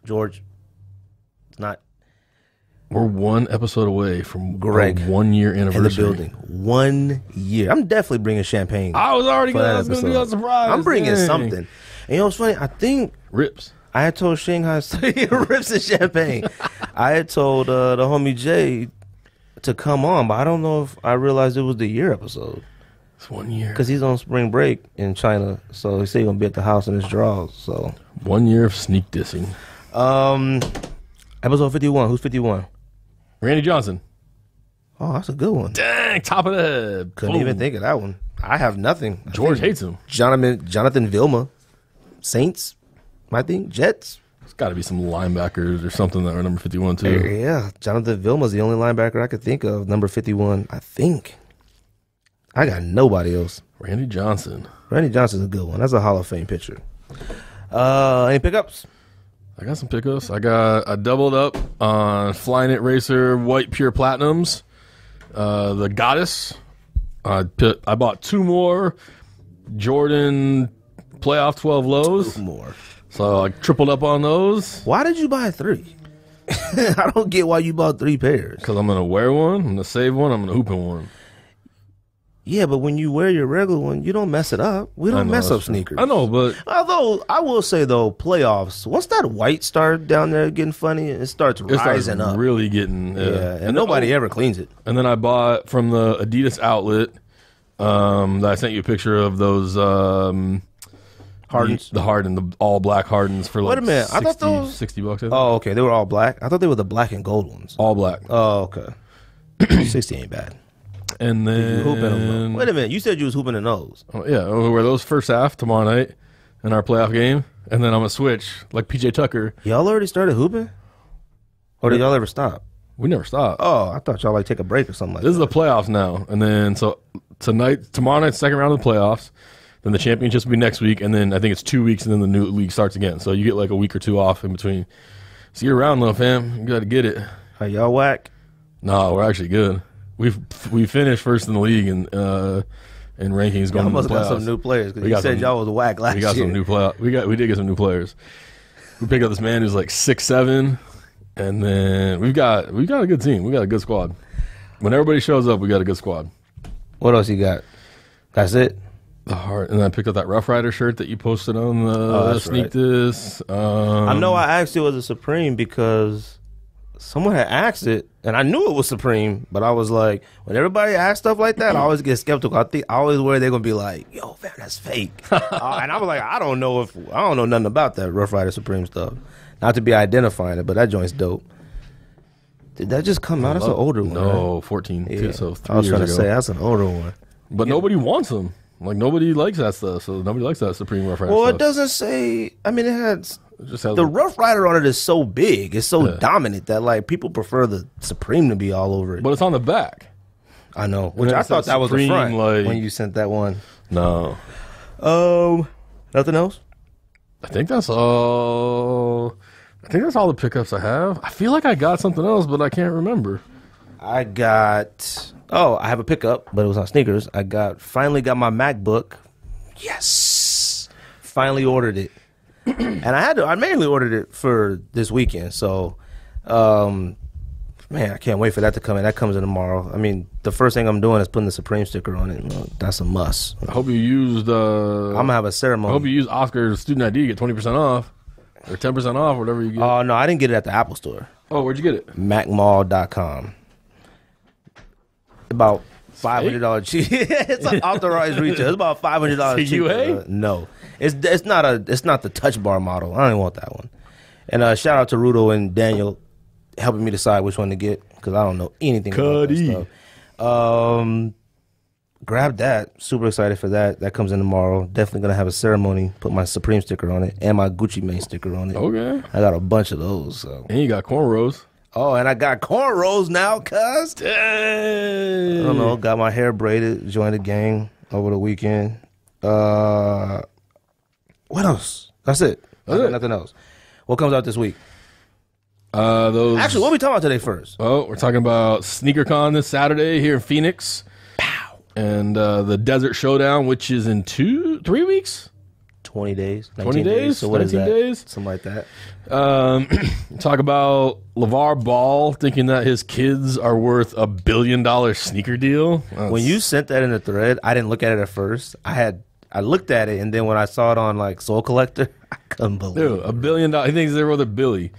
George, it's not. We're one episode away from Greg 1 year anniversary. In the building. 1 year. I'm definitely bringing champagne. I was already going to be a surprise. I'm bringing something. And you know what's funny? I think Rips. I had told Shanghai Rips and champagne. I had told the homie Jay to come on, but I don't know if I realized it was the year episode. It's 1 year. Because he's on spring break in China, so he said he's going to be at the house in his drawers. So 1 year of sneak dissing. Episode 51. Who's 51? Randy Johnson. Oh, that's a good one. Dang, top of the head. Couldn't even think of that one. I have nothing. George hates him. Jonathan Vilma. Saints, I think. Jets. There's got to be some linebackers or something that are number 51 too. Yeah, Jonathan Vilma's the only linebacker I could think of. Number 51, I think. I got nobody else. Randy Johnson. Randy Johnson's a good one. That's a Hall of Fame picture. Any pickups? I got some pickups. I doubled up on Flying It Racer White Pure Platinums. The Goddess. I bought 2 more Jordan Playoff 12 Lows. 2 more. So I tripled up on those. Why did you buy 3? I don't get why you bought 3 pairs. Because I'm going to wear one, I'm going to save one, I'm going to hoop in one. Yeah, but when you wear your regular one, you don't mess it up. We don't mess up sneakers. I know, but... Although, I will say, though, playoffs, once that white starts down there getting funny, it starts rising up. Really getting... Yeah, and nobody ever cleans it. And then I bought from the Adidas outlet, that I sent you a picture of those... Hardens? The Harden, the all-black Hardens for like Wait a minute. 60, I thought those... $60, I think. Oh, okay. They were all black? I thought they were the black and gold ones. All black. Oh, okay. 60 ain't bad. And then... Hooping them. Wait a minute. You said you was hooping in those. Oh, yeah. We'll wear those first half tomorrow night in our playoff game. And then I'm going to switch like PJ Tucker. Y'all already started hooping? Or did y'all ever stop? We never stop. Oh, I thought y'all like take a break or something like This that. is the playoffs now. And then so tomorrow night's second round of the playoffs. Then the championships will be next week. And then I think it's 2 weeks and then the new league starts again. So you get like a week or 2 off in between. So you're around, little fam. You got to get it. Are y'all whack? No, we're actually good. We finished first in the league in rankings going. Y'all must to the got some new players because you said y'all was whack last year. We got some new playoff. We did get some new players. We picked up this man who's like 6'7", and then we've got a good team. We got a good squad. When everybody shows up, we got a good squad. What else you got? That's it. The heart, and I picked up that Rough Rider shirt that you posted on the Sneak This. I know I asked you was a Supreme because someone had asked it, and I knew it was Supreme, but I was like, when everybody asks stuff like that, I always get skeptical. I always worry they're gonna be like, "Yo, fam, that's fake," and I was like, I don't know nothing about that Rough Rider Supreme stuff. Not to be identifying it, but that joint's dope. Did that just come out? That's an older one. No, right? 14. Yeah. So 3 years ago. I was trying to say that's an older one. But nobody wants them. Like nobody likes that stuff. So nobody likes that Supreme Rough Rider. Well, stuff. It doesn't say. I mean, it has. Just the Rough Rider on it is so big, it's so dominant that like people prefer the Supreme to be all over it. But it's on the back. I know, which I thought that was the front like, when you sent that one. No. Nothing else? I think that's all. I think that's all the pickups I have. I feel like I got something else, but I can't remember. I have a pickup, but it was on sneakers. Finally got my MacBook. Yes. Finally ordered it. And I mainly ordered it for this weekend. So, man, I can't wait for that to come in. That comes in tomorrow. I mean, the first thing I'm doing is putting the Supreme sticker on it. That's a must. I hope you used... I'm going to have a ceremony. I hope you use Oscar's student ID to get 20% off. Or 10% off, whatever you get. Oh, no, I didn't get it at the Apple Store. Oh, where'd you get it? MacMall.com. About $500 cheap. It's an authorized retail. It's about $500 cheap. No, it's not the Touch Bar model. I don't even want that one. And shout out to Rudo and Daniel helping me decide which one to get because I don't know anything about that stuff. Grab that. Super excited for that. That comes in tomorrow. Definitely going to have a ceremony. Put my Supreme sticker on it and my Gucci Mane sticker on it. Okay. I got a bunch of those. So. And you got cornrows. Oh, and I got cornrows now, cuz. Dang. I don't know. Got my hair braided. Joined the gang over the weekend. What else? That's it. Nothing else. What comes out this week? Actually, what are we talking about today first? Oh, we're talking about Sneakercon this Saturday here in Phoenix. Pow. And the Desert Showdown, which is in 3 weeks? 20 days. 20 days? So what is that? Days? Something like that. Talk about Lavar Ball thinking that his kids are worth $1 billion sneaker deal. When you sent that in the thread, I didn't look at it at first. I looked at it, and then when I saw it on like Soul Collector, I couldn't believe it. $1 billion. He thinks they're worth $1 billion.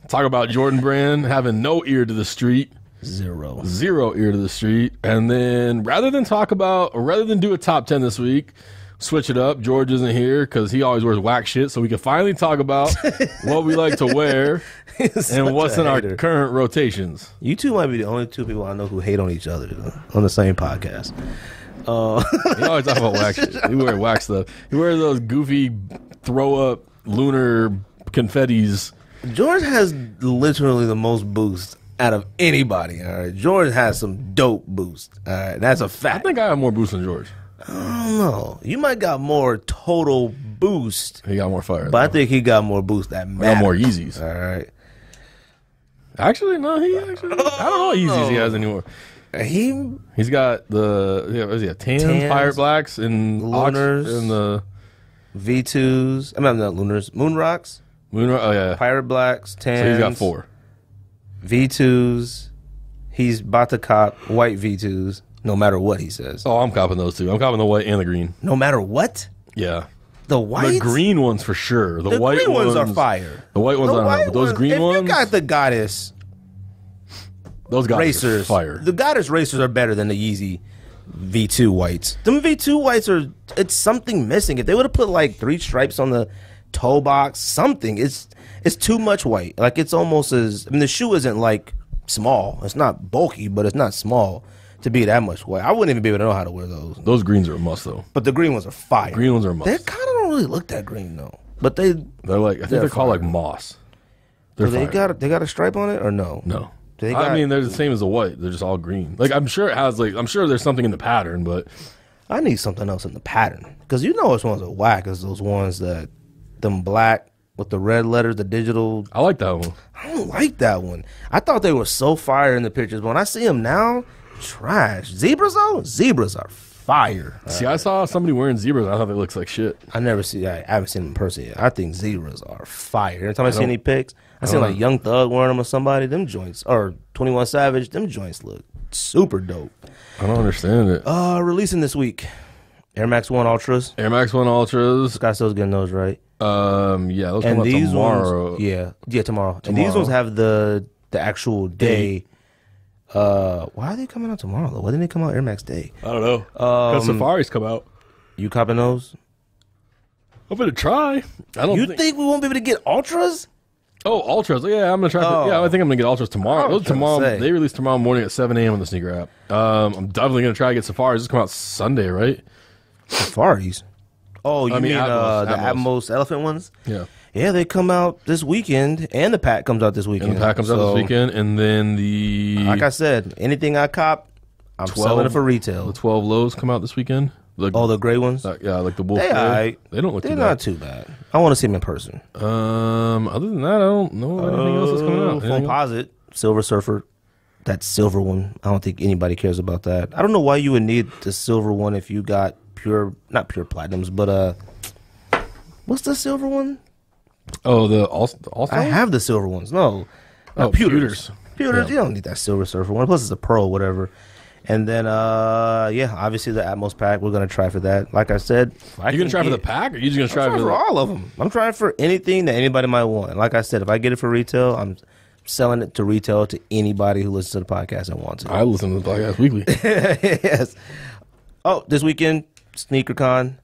Talk about Jordan Brand having no ear to the street. Zero ear to the street. And then rather than do a top 10 this week, switch it up. George isn't here because he always wears whack shit, so we can finally talk about what we like to wear and what's in our current rotations. You two might be the only two people I know who hate on each other on the same podcast. He always talk about whack shit. He wears whack stuff. He wears those goofy throw-up lunar confettis. George has literally the most boost out of anybody. All right, George has some dope boost. All right, that's a fact. I think I have more boost than George. I don't know. You might got more total boost. He got more fire, but I think he got more boost that matters. Got more Yeezys. All right. Actually, no. I don't know what Yeezys he has anymore. He's got the tans, Pirate Blacks, and Lunars, and the V2s. I mean, not Lunars, Moon Rocks. Oh yeah, Pirate Blacks, tans. So he's got 4 V2s. He's about to cop white V2s, no matter what he says. Oh, I'm copping those too. I'm copping the white and the green. No matter what. Yeah. The white, the green ones for sure. The white green ones are fire. The white ones I don't know, but those green ones. If you got the Goddess. Those racers, fire. The Goddess racers are better than the Yeezy V2 whites. Them V2 whites it's something missing. If they would have put like 3 stripes on the toe box, something. It's too much white. Like it's almost the shoe isn't like small. It's not bulky, but it's not small to be that much white. I wouldn't even be able to know how to wear those. Those greens are a must though. But the green ones are fire. Green ones are a must. They kind of don't really look that green though. But they're like, I think they're called like moss. They got a stripe on it or no? No. I mean, they're the same as the white. They're just all green. Like I'm sure there's something in the pattern, but I need something else in the pattern because which ones are whack is those ones that them black with the red letters, the digital. I like that one. I don't like that one. I thought they were so fire in the pictures, but when I see them now, trash. Zebras though, zebras are fire. See, I saw somebody wearing zebras. I thought they looked like shit. I haven't seen them in person yet. I think zebras are fire. Every time I see any pics, I see like Young Thug wearing them or somebody. Them joints, or 21 Savage, them joints look super dope. I don't understand it. Releasing this week, Air Max 1 Ultras. Air Max 1 Ultras. Scott Still's getting those right. Yeah, those come out tomorrow. Ones, yeah, tomorrow. And these ones have the actual day. Why are they coming out tomorrow though? Why didn't they come out Air Max Day? I don't know. Because Safari's come out. You copping those? I'm gonna try. You think we won't be able to get Ultras? Oh, Ultras. Yeah, I'm gonna try. Yeah, I think I'm gonna get Ultras tomorrow. Those tomorrow. They release tomorrow morning at 7 a.m. on the sneaker app. I'm definitely gonna try to get Safaris. This come out Sunday, right? Safaris. Oh, you mean the Atmos elephant ones? Yeah. Yeah, they come out this weekend, and the pack comes out this weekend. And the pack comes out this weekend, and then like I said, anything I cop, I'm selling it for retail. The 12 lows come out this weekend. The gray ones? Yeah, like the Wolf. They don't look too bad. They're not too bad. I want to see them in person. Other than that, I don't know anything else that's coming out. Composite, Silver Surfer, that silver one. I don't think anybody cares about that. I don't know why you would need the silver one if you got not pure platinums, but what's the silver one? Oh, the All-Star? I have the silver ones. No. Pewters. Pewters, you don't need that Silver Surfer one. Plus it's a pearl, whatever. And then, obviously the Atmos pack. We're going to try for that. Like I said. You're going to try for the pack? Or are you just going to try for all of them? I'm trying for anything that anybody might want. And like I said, if I get it for retail, I'm selling it to retail to anybody who listens to the podcast and wants it. I listen to the podcast weekly. Yes. Oh, this weekend, SneakerCon.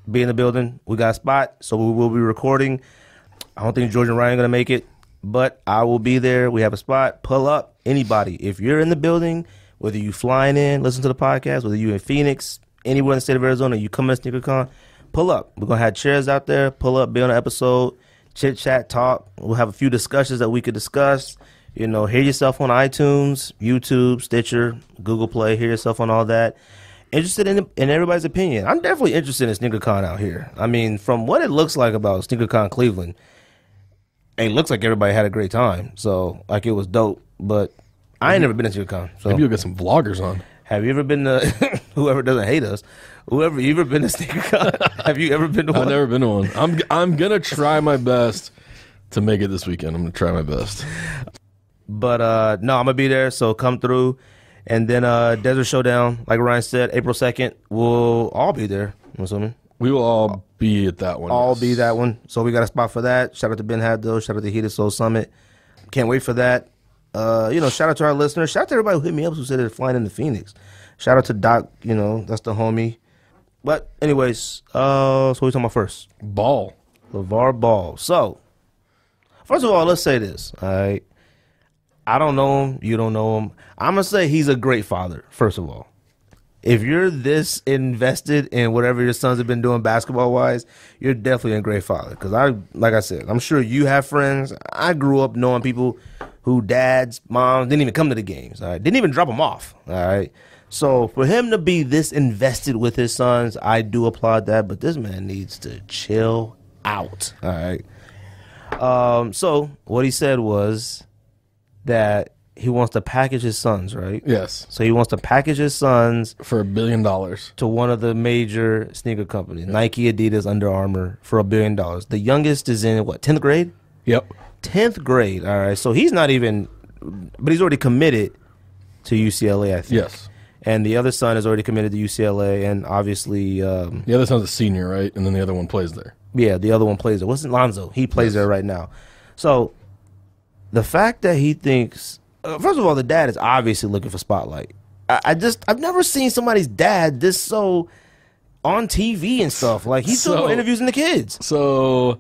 Be in the building. We got a spot, so we will be recording. I don't think George and Ryan are going to make it. but I will be there. We have a spot. Pull up, anybody. If you're in the building, whether you flying in, listen to the podcast, whether you in Phoenix, anywhere in the state of Arizona, you come to SneakerCon, pull up. We're going to have chairs out there. Pull up, be on an episode, chit chat, talk. We'll have a few discussions that we could discuss. You know, hear yourself on iTunes, YouTube, Stitcher, Google Play. Hear yourself on all that. Interested in everybody's opinion. I'm definitely interested in SneakerCon out here. I mean, from what it looks like about SneakerCon Cleveland, it looks like everybody had a great time. So, like, it was dope. But I ain't never been to SneakerCon. So. Maybe you'll get some vloggers on. Have you ever been to, whoever doesn't hate us, whoever, you ever been to SneakerCon? Have you ever been to one? I've never been to one. I'm going to try my best to make it this weekend. I'm going to try my best. But, no, I'm going to be there, so come through. And then Desert Showdown, like Ryan said, April 2nd, we'll all be there, I'm assuming. We will all be at that one. All be that one. So we got a spot for that. Shout out to Ben Haddo. Shout out to Heated Soul Summit. Can't wait for that. Shout out to our listeners. Shout out to everybody who hit me up who said they're flying into Phoenix. Shout out to Doc, that's the homie. But anyways, so what are we talking about first? Ball. Lavar Ball. So, first of all, let's say this, all right? I don't know him. You don't know him. I'm going to say he's a great father, first of all. If you're this invested in whatever your sons have been doing basketball-wise, you're definitely a great father. Because, like I said, I'm sure you have friends. I grew up knowing people who dads, moms, didn't even come to the games. All right? Didn't even drop them off. All right? So, for him to be this invested with his sons, I do applaud that. But this man needs to chill out. All right? So, what he said was that he wants to package his sons, right? Yes. So he wants to package his sons for $1 billion to one of the major sneaker companies, Nike, Adidas, Under Armour, for $1 billion. The youngest is in, 10th grade? Yep. 10th grade, all right. So he's not even, but he's already committed to UCLA, I think. Yes. And the other son is already committed to UCLA, and obviously... the other son's a senior, right? And then the other one plays there. Yeah, the other one plays there. Wasn't Lonzo? He plays there right now. So the fact that he thinks... first of all, the dad is obviously looking for spotlight. I've never seen somebody's dad this so on TV and stuff. Like, he's still interviewing the kids. So,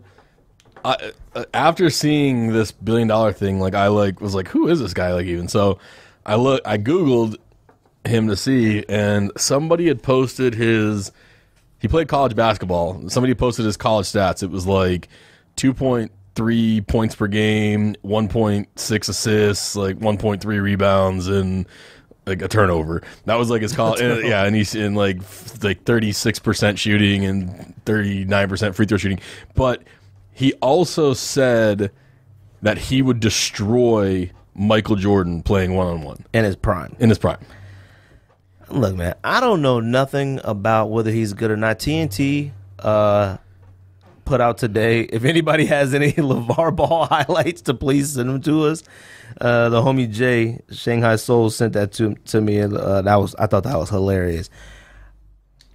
after seeing this $1 billion thing, I was like, who is this guy? Like, even so, I Googled him to see, and somebody had posted he played college basketball. Somebody posted his college stats. It was like 2.3 points per game, 1.6 assists, 1.3 rebounds, and a turnover. That was his college. And he's in 36% shooting and 39% free throw shooting. But he also said that he would destroy Michael Jordan playing one-on-one. In his prime. Look, man, I don't know nothing about whether he's good or not. TNT put out today. If anybody has any LeVar Ball highlights, to please send them to us. The homie Jay, Shanghai Soul, sent that to me, and I thought that was hilarious.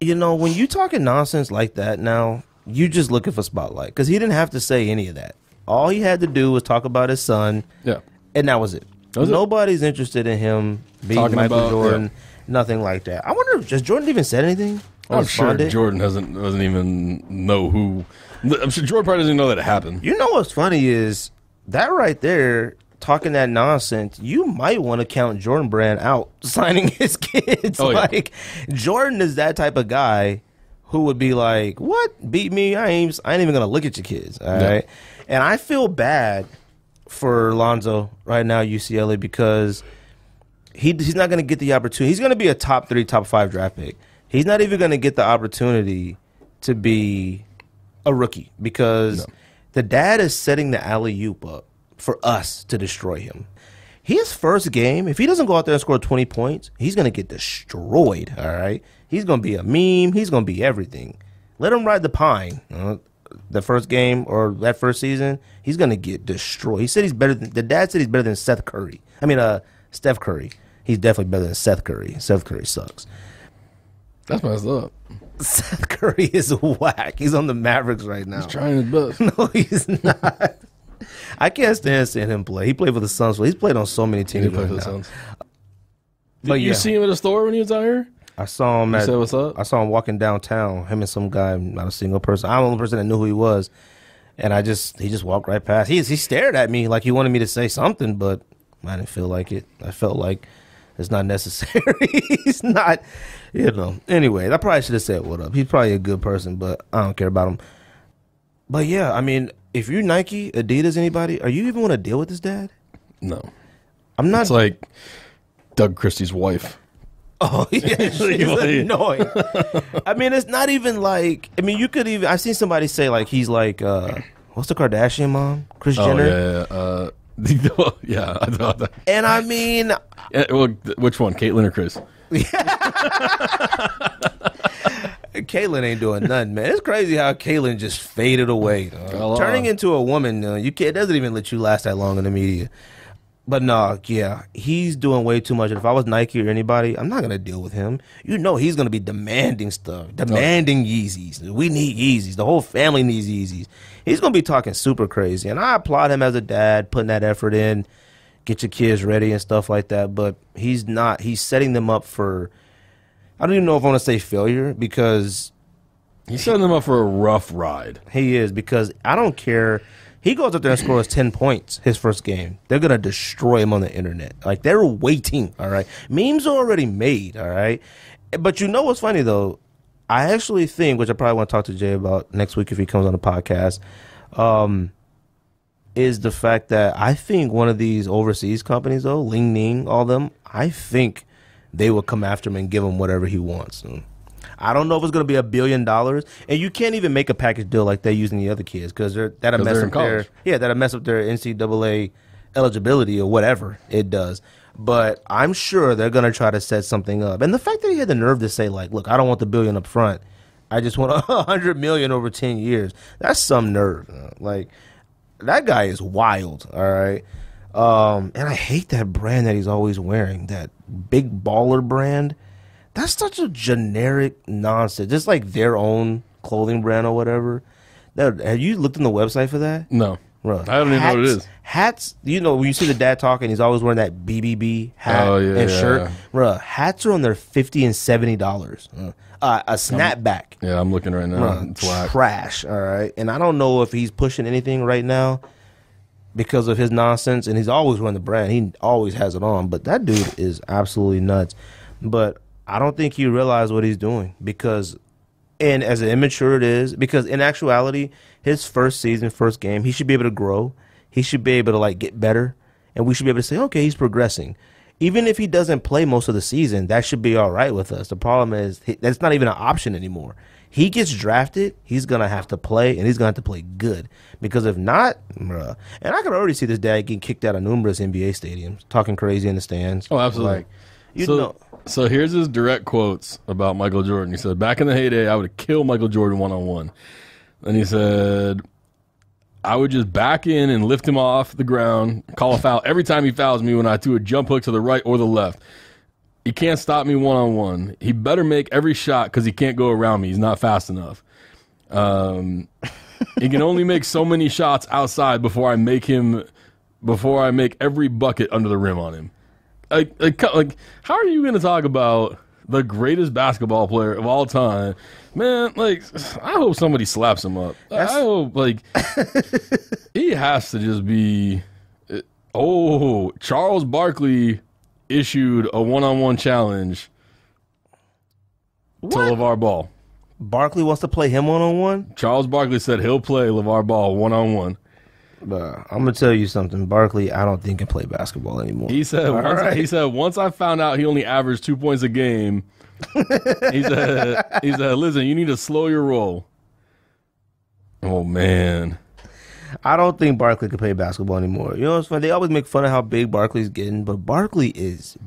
When you talking nonsense like that now, you just looking for spotlight, because he didn't have to say any of that. All he had to do was talk about his son, and that was it. Nobody's interested in him beating Michael Jordan. Nothing like that. I wonder, has Jordan even said anything? I'm sure Jordan doesn't even know who. I'm sure Jordan probably doesn't even know that it happened. You know what's funny is that right there, talking that nonsense, you might want to count Jordan Brand out signing his kids. Jordan is that type of guy who would be like, what? Beat me? I ain't even going to look at your kids. All right. And I feel bad for Lonzo right now, UCLA, because he's not going to get the opportunity. He's going to be a top 3, top 5 draft pick. He's not even going to get the opportunity to be a rookie, because the dad is setting the alley-oop up for us to destroy him. His first game, if he doesn't go out there and score 20 points, he's going to get destroyed, all right? He's going to be a meme. He's going to be everything. Let him ride the pine. The first game or that first season, he's going to get destroyed. He said the dad said he's better than Steph Curry. He's definitely better than Seth Curry. Seth Curry sucks. That's messed up. Seth Curry is whack. He's on the Mavericks right now. He's trying his best. No, he's not. I can't stand seeing him play. He played for the Suns. He's played on so many teams right now. Did you see him at a store when he was out here? I saw him. What's up? I saw him walking downtown. Him and some guy, not a single person. I'm the only person that knew who he was. And he just walked right past. He stared at me like he wanted me to say something, but I didn't feel like it. I felt like it's not necessary. He's not, Anyway, I probably should have said what up. He's probably a good person, but I don't care about him. But yeah, I mean, if you're Nike, Adidas, anybody, are you even want to deal with this dad? No. I'm not. It's like Doug Christie's wife. Oh, yeah, she's annoying. I mean, it's not even like, I mean, you could even, I've seen somebody say like he's like, what's the Kardashian mom? Kris Jenner? Yeah. Yeah, I thought that. And I mean, well, which one, Caitlyn or Chris? Caitlyn ain't doing nothing, man. It's crazy how Caitlyn just faded away. Turning into a woman, it doesn't even let you last that long in the media. But no, yeah, he's doing way too much. And if I was Nike or anybody, I'm not going to deal with him. He's going to be demanding stuff, demanding Yeezys. We need Yeezys. The whole family needs Yeezys. He's going to be talking super crazy. And I applaud him as a dad, putting that effort in, get your kids ready and stuff like that. But he's not. He's setting them up for, I don't even know if I want to say failure, because he's setting them up for a rough ride. He is, because I don't care. He goes up there and scores 10 points his first game. They're going to destroy him on the internet. Like, they're waiting, all right? Memes are already made, all right? But you know what's funny, though? I actually think, which I probably want to talk to Jay about next week if he comes on the podcast, is the fact that I think one of these overseas companies, though, Ling Ning, all them, I think they will come after him and give him whatever he wants. I don't know if it's going to be $1 billion, and you can't even make a package deal like they using the other kids, because that'll mess up their NCAA eligibility or whatever it does. But I'm sure they're going to try to set something up. And the fact that he had the nerve to say, like, look, I don't want the $1 billion up front. I just want $100 million over 10 years. That's some nerve. Like, that guy is wild, all right? And I hate that brand that he's always wearing, that big baller brand. That's such a generic nonsense. Just like their own clothing brand or whatever. Have you looked on the website for that? No. Bro, I don't even know what it is. Hats, when you see the dad talking, he's always wearing that BBB hat and shirt. Bro, hats are on their $50 and $70. A snapback. Yeah, I'm looking right now. Bro, it's trash, all right? And I don't know if he's pushing anything right now because of his nonsense. And he's always wearing the brand. He always has it on. But that dude is absolutely nuts. But I don't think he realized what he's doing, because, and as immature it is, because in actuality, his first season, first game, he should be able to grow. He should be able to like get better, and we should be able to say, okay, he's progressing. Even if he doesn't play most of the season, that should be all right with us. The problem is that's not even an option anymore. He gets drafted, he's going to have to play, and he's going to have to play good. Because if not, bruh, and I could already see this dad getting kicked out of numerous NBA stadiums, talking crazy in the stands. Oh, absolutely. Like, So here's his direct quotes about Michael Jordan. He said, back in the heyday, I would have killed Michael Jordan one-on-one. And he said, I would just back in and lift him off the ground, call a foul every time he fouls me when I threw a jump hook to the right or the left. He can't stop me one-on-one. He better make every shot because he can't go around me. He's not fast enough. He can only make so many shots outside before I make every bucket under the rim on him. Like, how are you going to talk about the greatest basketball player of all time? Man, like, I hope somebody slaps him up. I hope, like, he has to just be. Oh, Charles Barkley issued a one-on-one challenge to LeVar Ball. Barkley wants to play him one-on-one? Charles Barkley said he'll play LeVar Ball one-on-one. I'm gonna tell you something. Barkley, I don't think can play basketball anymore. He said, once I found out he only averaged 2 points a game, he said, listen, you need to slow your roll. Oh man, I don't think Barkley can play basketball anymore. You know what's funny? They always make fun of how big Barkley's getting, but Barkley is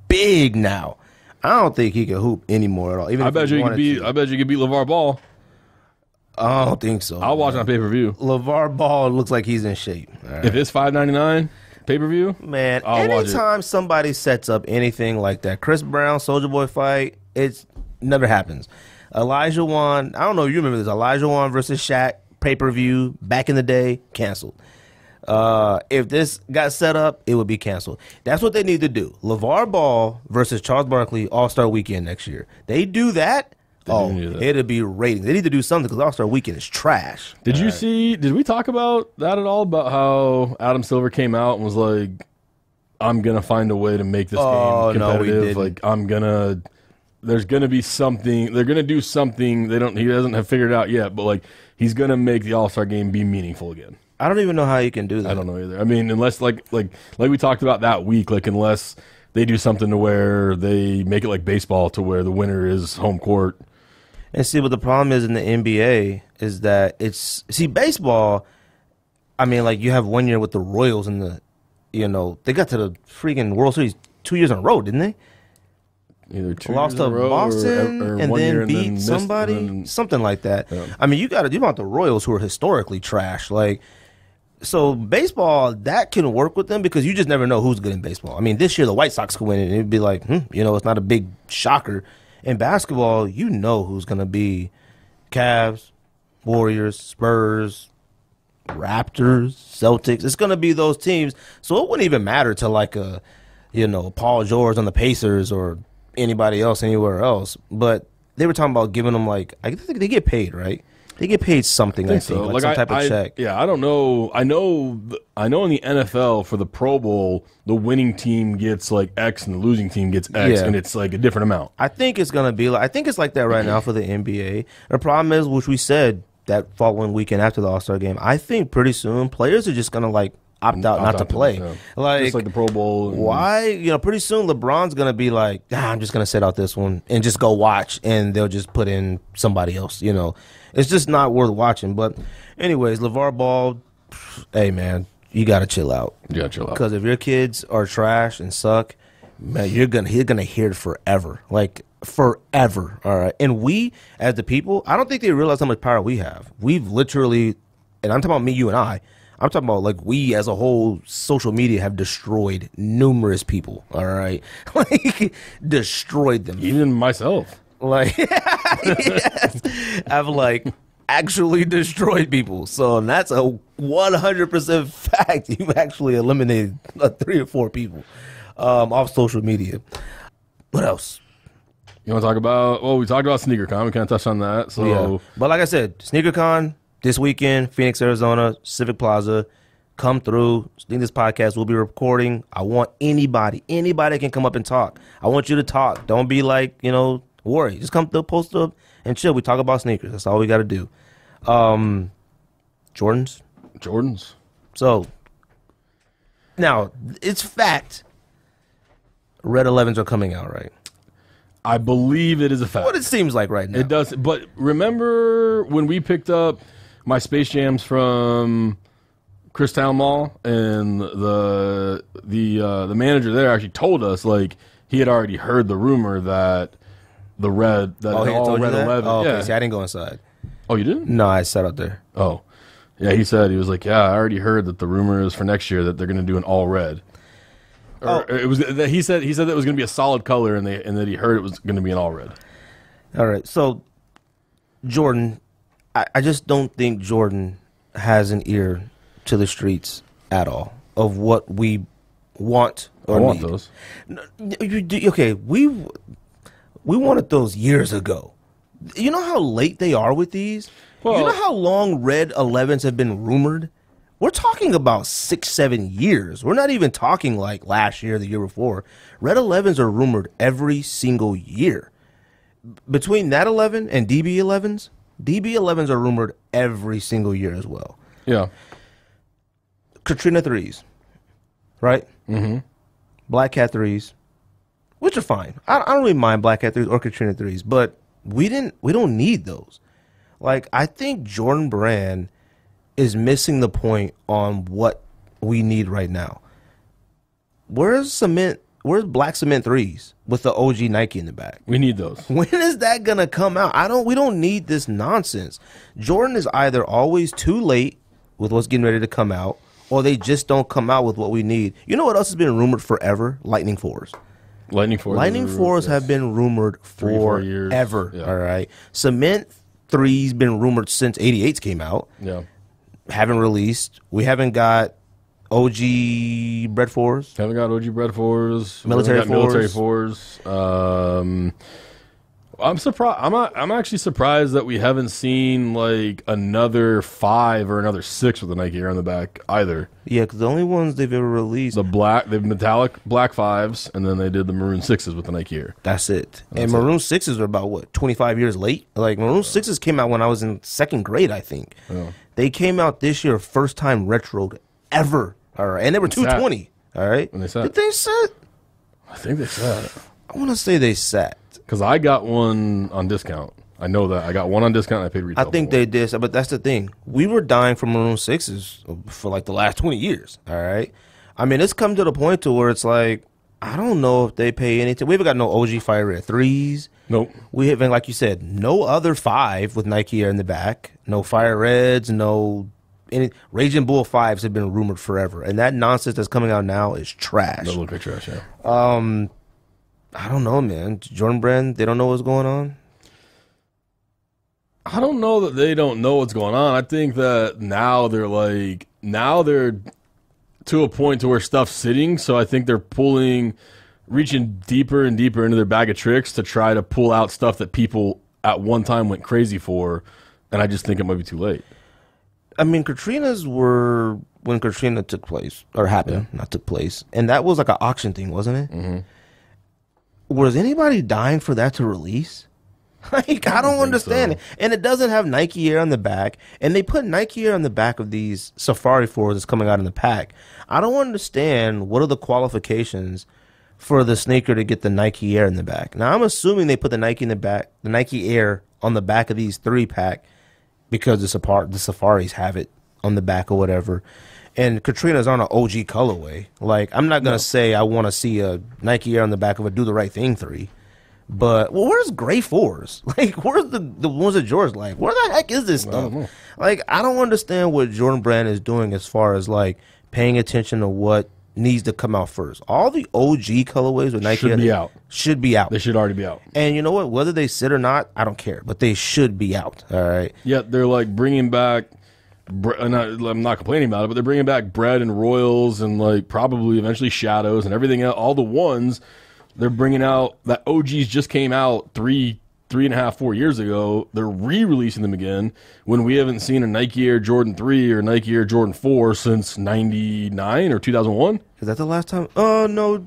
big now. I don't think he can hoop anymore at all. Even I bet you could beat LeVar Ball. I don't think so. I'll watch on pay-per-view. LeVar Ball looks like he's in shape. Right. If it's $5.99 pay-per-view, man, I'll anytime somebody sets up anything like that, Chris Brown, Soulja Boy fight, it never happens. Elijah Wan, I don't know if you remember this, Elijah Wan versus Shaq pay-per-view back in the day, canceled. If this got set up, it would be canceled. That's what they need to do. LeVar Ball versus Charles Barkley All-Star Weekend next year. They do that, It'd be ratings. They need to do something because All-Star Weekend is trash. Did we talk about that at all? About how Adam Silver came out and was like, I'm going to find a way to make this game competitive. No, we didn't. Like, there's going to be something. They're going to do something. He doesn't have figured it out yet, but like, he's going to make the All-Star game be meaningful again. I don't even know how you can do that. I don't know either. I mean, unless like we talked about that week, like unless they do something to where they make it like baseball to where the winner is home court. And see, what the problem is in the NBA is that baseball, I mean, like you have 1 year with the Royals and they got to the freaking World Series 2 years in a row, didn't they? Either two lost years to in a row Boston or and 1 year then and beat then missed, somebody, and then, something like that. Yeah. I mean, you want the Royals who are historically trash, like. So baseball, that can work with them because you just never know who's good in baseball. I mean, this year the White Sox could win it and it'd be like, it's not a big shocker. In basketball, you know who's going to be Cavs, Warriors, Spurs, Raptors, Celtics. It's going to be those teams. So it wouldn't even matter to like Paul George on the Pacers or anybody else anywhere else. But they were talking about giving them like, I think they get paid, right? They get paid something, I think so. like some type of check. Yeah, I don't know. I know in the NFL for the Pro Bowl, the winning team gets like X and the losing team gets X, and it's like a different amount. I think it's gonna be like that right now for the NBA. The problem is, which we said that following weekend after the All-Star game, I think pretty soon players are just gonna like opt out not to play. Like just like the Pro Bowl. Why? Pretty soon LeBron's gonna be like, I'm just gonna sit out this one and just go watch, and they'll just put in somebody else. It's just not worth watching. But anyways, Lavar Ball, hey man, you gotta chill out. You gotta chill out. Because if your kids are trash and suck, man, he's gonna hear it forever. Like forever. All right. And we, as the people, I don't think they realize how much power we have. We've literally, and I'm talking about me, you, and I'm talking about like we as a whole, social media have destroyed numerous people. All right. Like destroyed them. Even myself. Like, yes, I've like actually destroyed people. So that's a 100% fact. You've actually eliminated 3 or 4 people off social media. What else? You want to talk about? Well, we talked about SneakerCon. We kind of touched on that. So, yeah. But like I said, SneakerCon this weekend, Phoenix, Arizona, Civic Plaza. Come through. I think this podcast will be recording. I want anybody can come up and talk. I want you to talk. Don't be like, worry. Just come through, post up, and chill. We talk about sneakers. That's all we got to do. Jordans. So, now, it's fact. Red 11s are coming out, right? I believe it is a fact. What it seems like right now. It does. But remember when we picked up my Space Jams from Christown Mall, and the manager there actually told us like he had already heard the rumor that he told you red that? 11. Oh, okay. Yeah. See, I didn't go inside. Oh, you didn't? No, I sat out there. Oh, yeah. He was like, yeah, I already heard that the rumor is for next year that they're going to do an all red. It was that he said that it was going to be a solid color, and that he heard it was going to be an all red. All right, so Jordan, I just don't think Jordan has an ear to the streets at all of what we want or I want need. those. Okay, we wanted those years ago. You know how late they are with these? Well, you know how long red 11s have been rumored? We're talking about 6-7 years. We're not even talking like last year, the year before. Red 11s are rumored every single year. Between that 11 and DB 11s are rumored every single year as well. Yeah. Katrina 3s, right? Mm-hmm. Black Cat 3s, which are fine. I don't really mind Black Cat 3s or Katrina 3s, but we don't need those. Like, I think Jordan Brand is missing the point on what we need right now. Where's black cement 3s with the OG Nike in the back? We need those. When is that gonna come out? We don't need this nonsense. Jordan is either always too late with what's getting ready to come out, or they just don't come out with what we need. You know what else has been rumored forever? Lightning 4s. Lightning 4s have been rumored 3-4 years. Forever. Yeah. All right. Cement 3's been rumored since 88's came out. Yeah. Haven't released. We haven't got OG Bread 4s. Haven't got OG Bread 4s. Military 4s. Military 4s. I'm surprised. I'm actually surprised that we haven't seen like another 5 or another 6 with a Nike Air on the back either. Yeah, because the only ones they've ever released, They've metallic black 5s, and then they did the maroon 6s with the Nike Air. That's it. And maroon 6s are about what, 25 years late? Like maroon 6s came out when I was in 2nd grade, I think. Yeah. They came out this year, first time retroed ever. All right, and they were 220. All right, and they sat. Did they set? I think they sat. I want to say they sat. Because I got one on discount. I know that. I got one on discount and I paid retail. I think they did, but that's the thing. We were dying for maroon 6s for like the last 20 years, all right? I mean, it's come to the point to where it's like, I don't know if they pay anything. We haven't got no OG Fire Red 3s. Nope. We haven't, like you said, no other 5 with Nike Air in the back. No Fire Reds, no... Raging Bull 5s have been rumored forever, and that nonsense that's coming out now is trash. That look like trash, yeah. I don't know, man. Jordan Brand, they don't know what's going on? I don't know that they don't know what's going on. I think that now they're to a point to where stuff's sitting, so I think they're reaching deeper and deeper into their bag of tricks to try to pull out stuff that people at one time went crazy for, and I just think it might be too late. I mean, Katrina's were when Katrina took place, or happened, not took place, and that was like an auction thing, wasn't it? Mm-hmm. Was anybody dying for that to release? Like, I don't understand it. And it doesn't have Nike Air on the back, and they put Nike Air on the back of these Safari 4s that's coming out in the pack. I don't understand what are the qualifications for the sneaker to get the Nike Air in the back. Now, I'm assuming they put the Nike in the back, the Nike Air on the back of these 3-pack because the Safaris have it on the back or whatever. And Katrina's on an OG colorway. Like, I'm not going to say I want to see a Nike Air on the back of a Do the Right Thing 3. But, well, where's gray 4s? Like, where's the ones that George like? Where the heck is this stuff? Like, I don't understand what Jordan Brand is doing as far as, like, paying attention to what needs to come out first. All the OG colorways with Nike should be out. Should be out. They should already be out. And you know what? Whether they sit or not, I don't care. But they should be out. All right? Yeah, they're, like, bringing back... I'm not complaining about it, but they're bringing back Bread and Royals and like probably eventually Shadows and everything else. All the ones they're bringing out that OGs just came out 3.5, 4 years ago. They're re-releasing them again when we haven't seen a Nike Air Jordan 3 or Nike Air Jordan 4 since 99 or 2001. Is that the last time? Oh, no.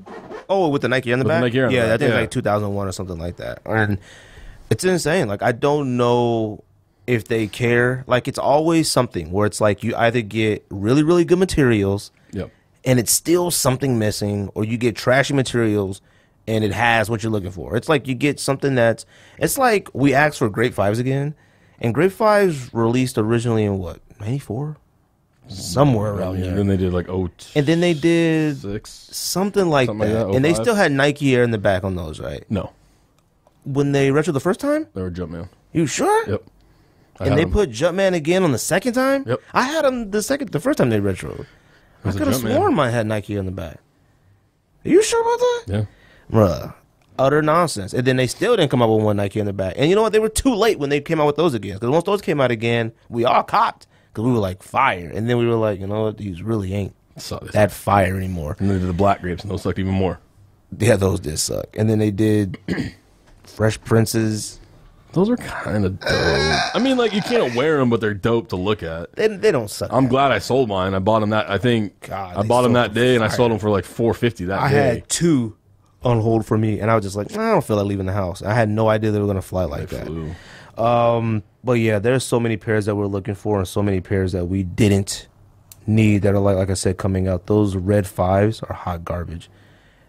Oh, with the Nike Air on the back? Nike Air on the back. I think like 2001 or something like that. And it's insane. Like, I don't know if they care. Like, it's always something where it's like you either get really, really good materials and it's still something missing, or you get trashy materials and it has what you're looking for. It's like you get something it's like we asked for Grape 5s again, and Grape 5s released originally in what, 94? Somewhere around there. And then they did like and then they did something like that. And they still had Nike Air in the back on those, right? No. When they retro the first time? They were Jumpman. You sure? Yep. And they put Jumpman again on the second time? Yep. I had them the first time they retroed. I could have sworn mine had Nike on the back. Are you sure about that? Yeah. Bruh. Utter nonsense. And then they still didn't come out with one Nike on the back. And you know what? They were too late when they came out with those again. Because once those came out again, we all copped. Because we were like, fire. And then we were like, you know what? These really ain't that fire anymore. And they did the Black Grapes, and those sucked even more. Yeah, those did suck. And then they did Fresh Princes. Those are kind of dope. I mean, like, you can't wear them, but they're dope to look at. They don't suck. I'm glad I sold mine. I bought them that, I think, I bought them that day, and I sold them for like $450 that day. I had 2 on hold for me, and I was just like, I don't feel like leaving the house. I had no idea they were going to fly like that. But yeah, there's so many pairs that we're looking for and so many pairs that we didn't need that are, like I said, coming out. Those red 5s are hot garbage.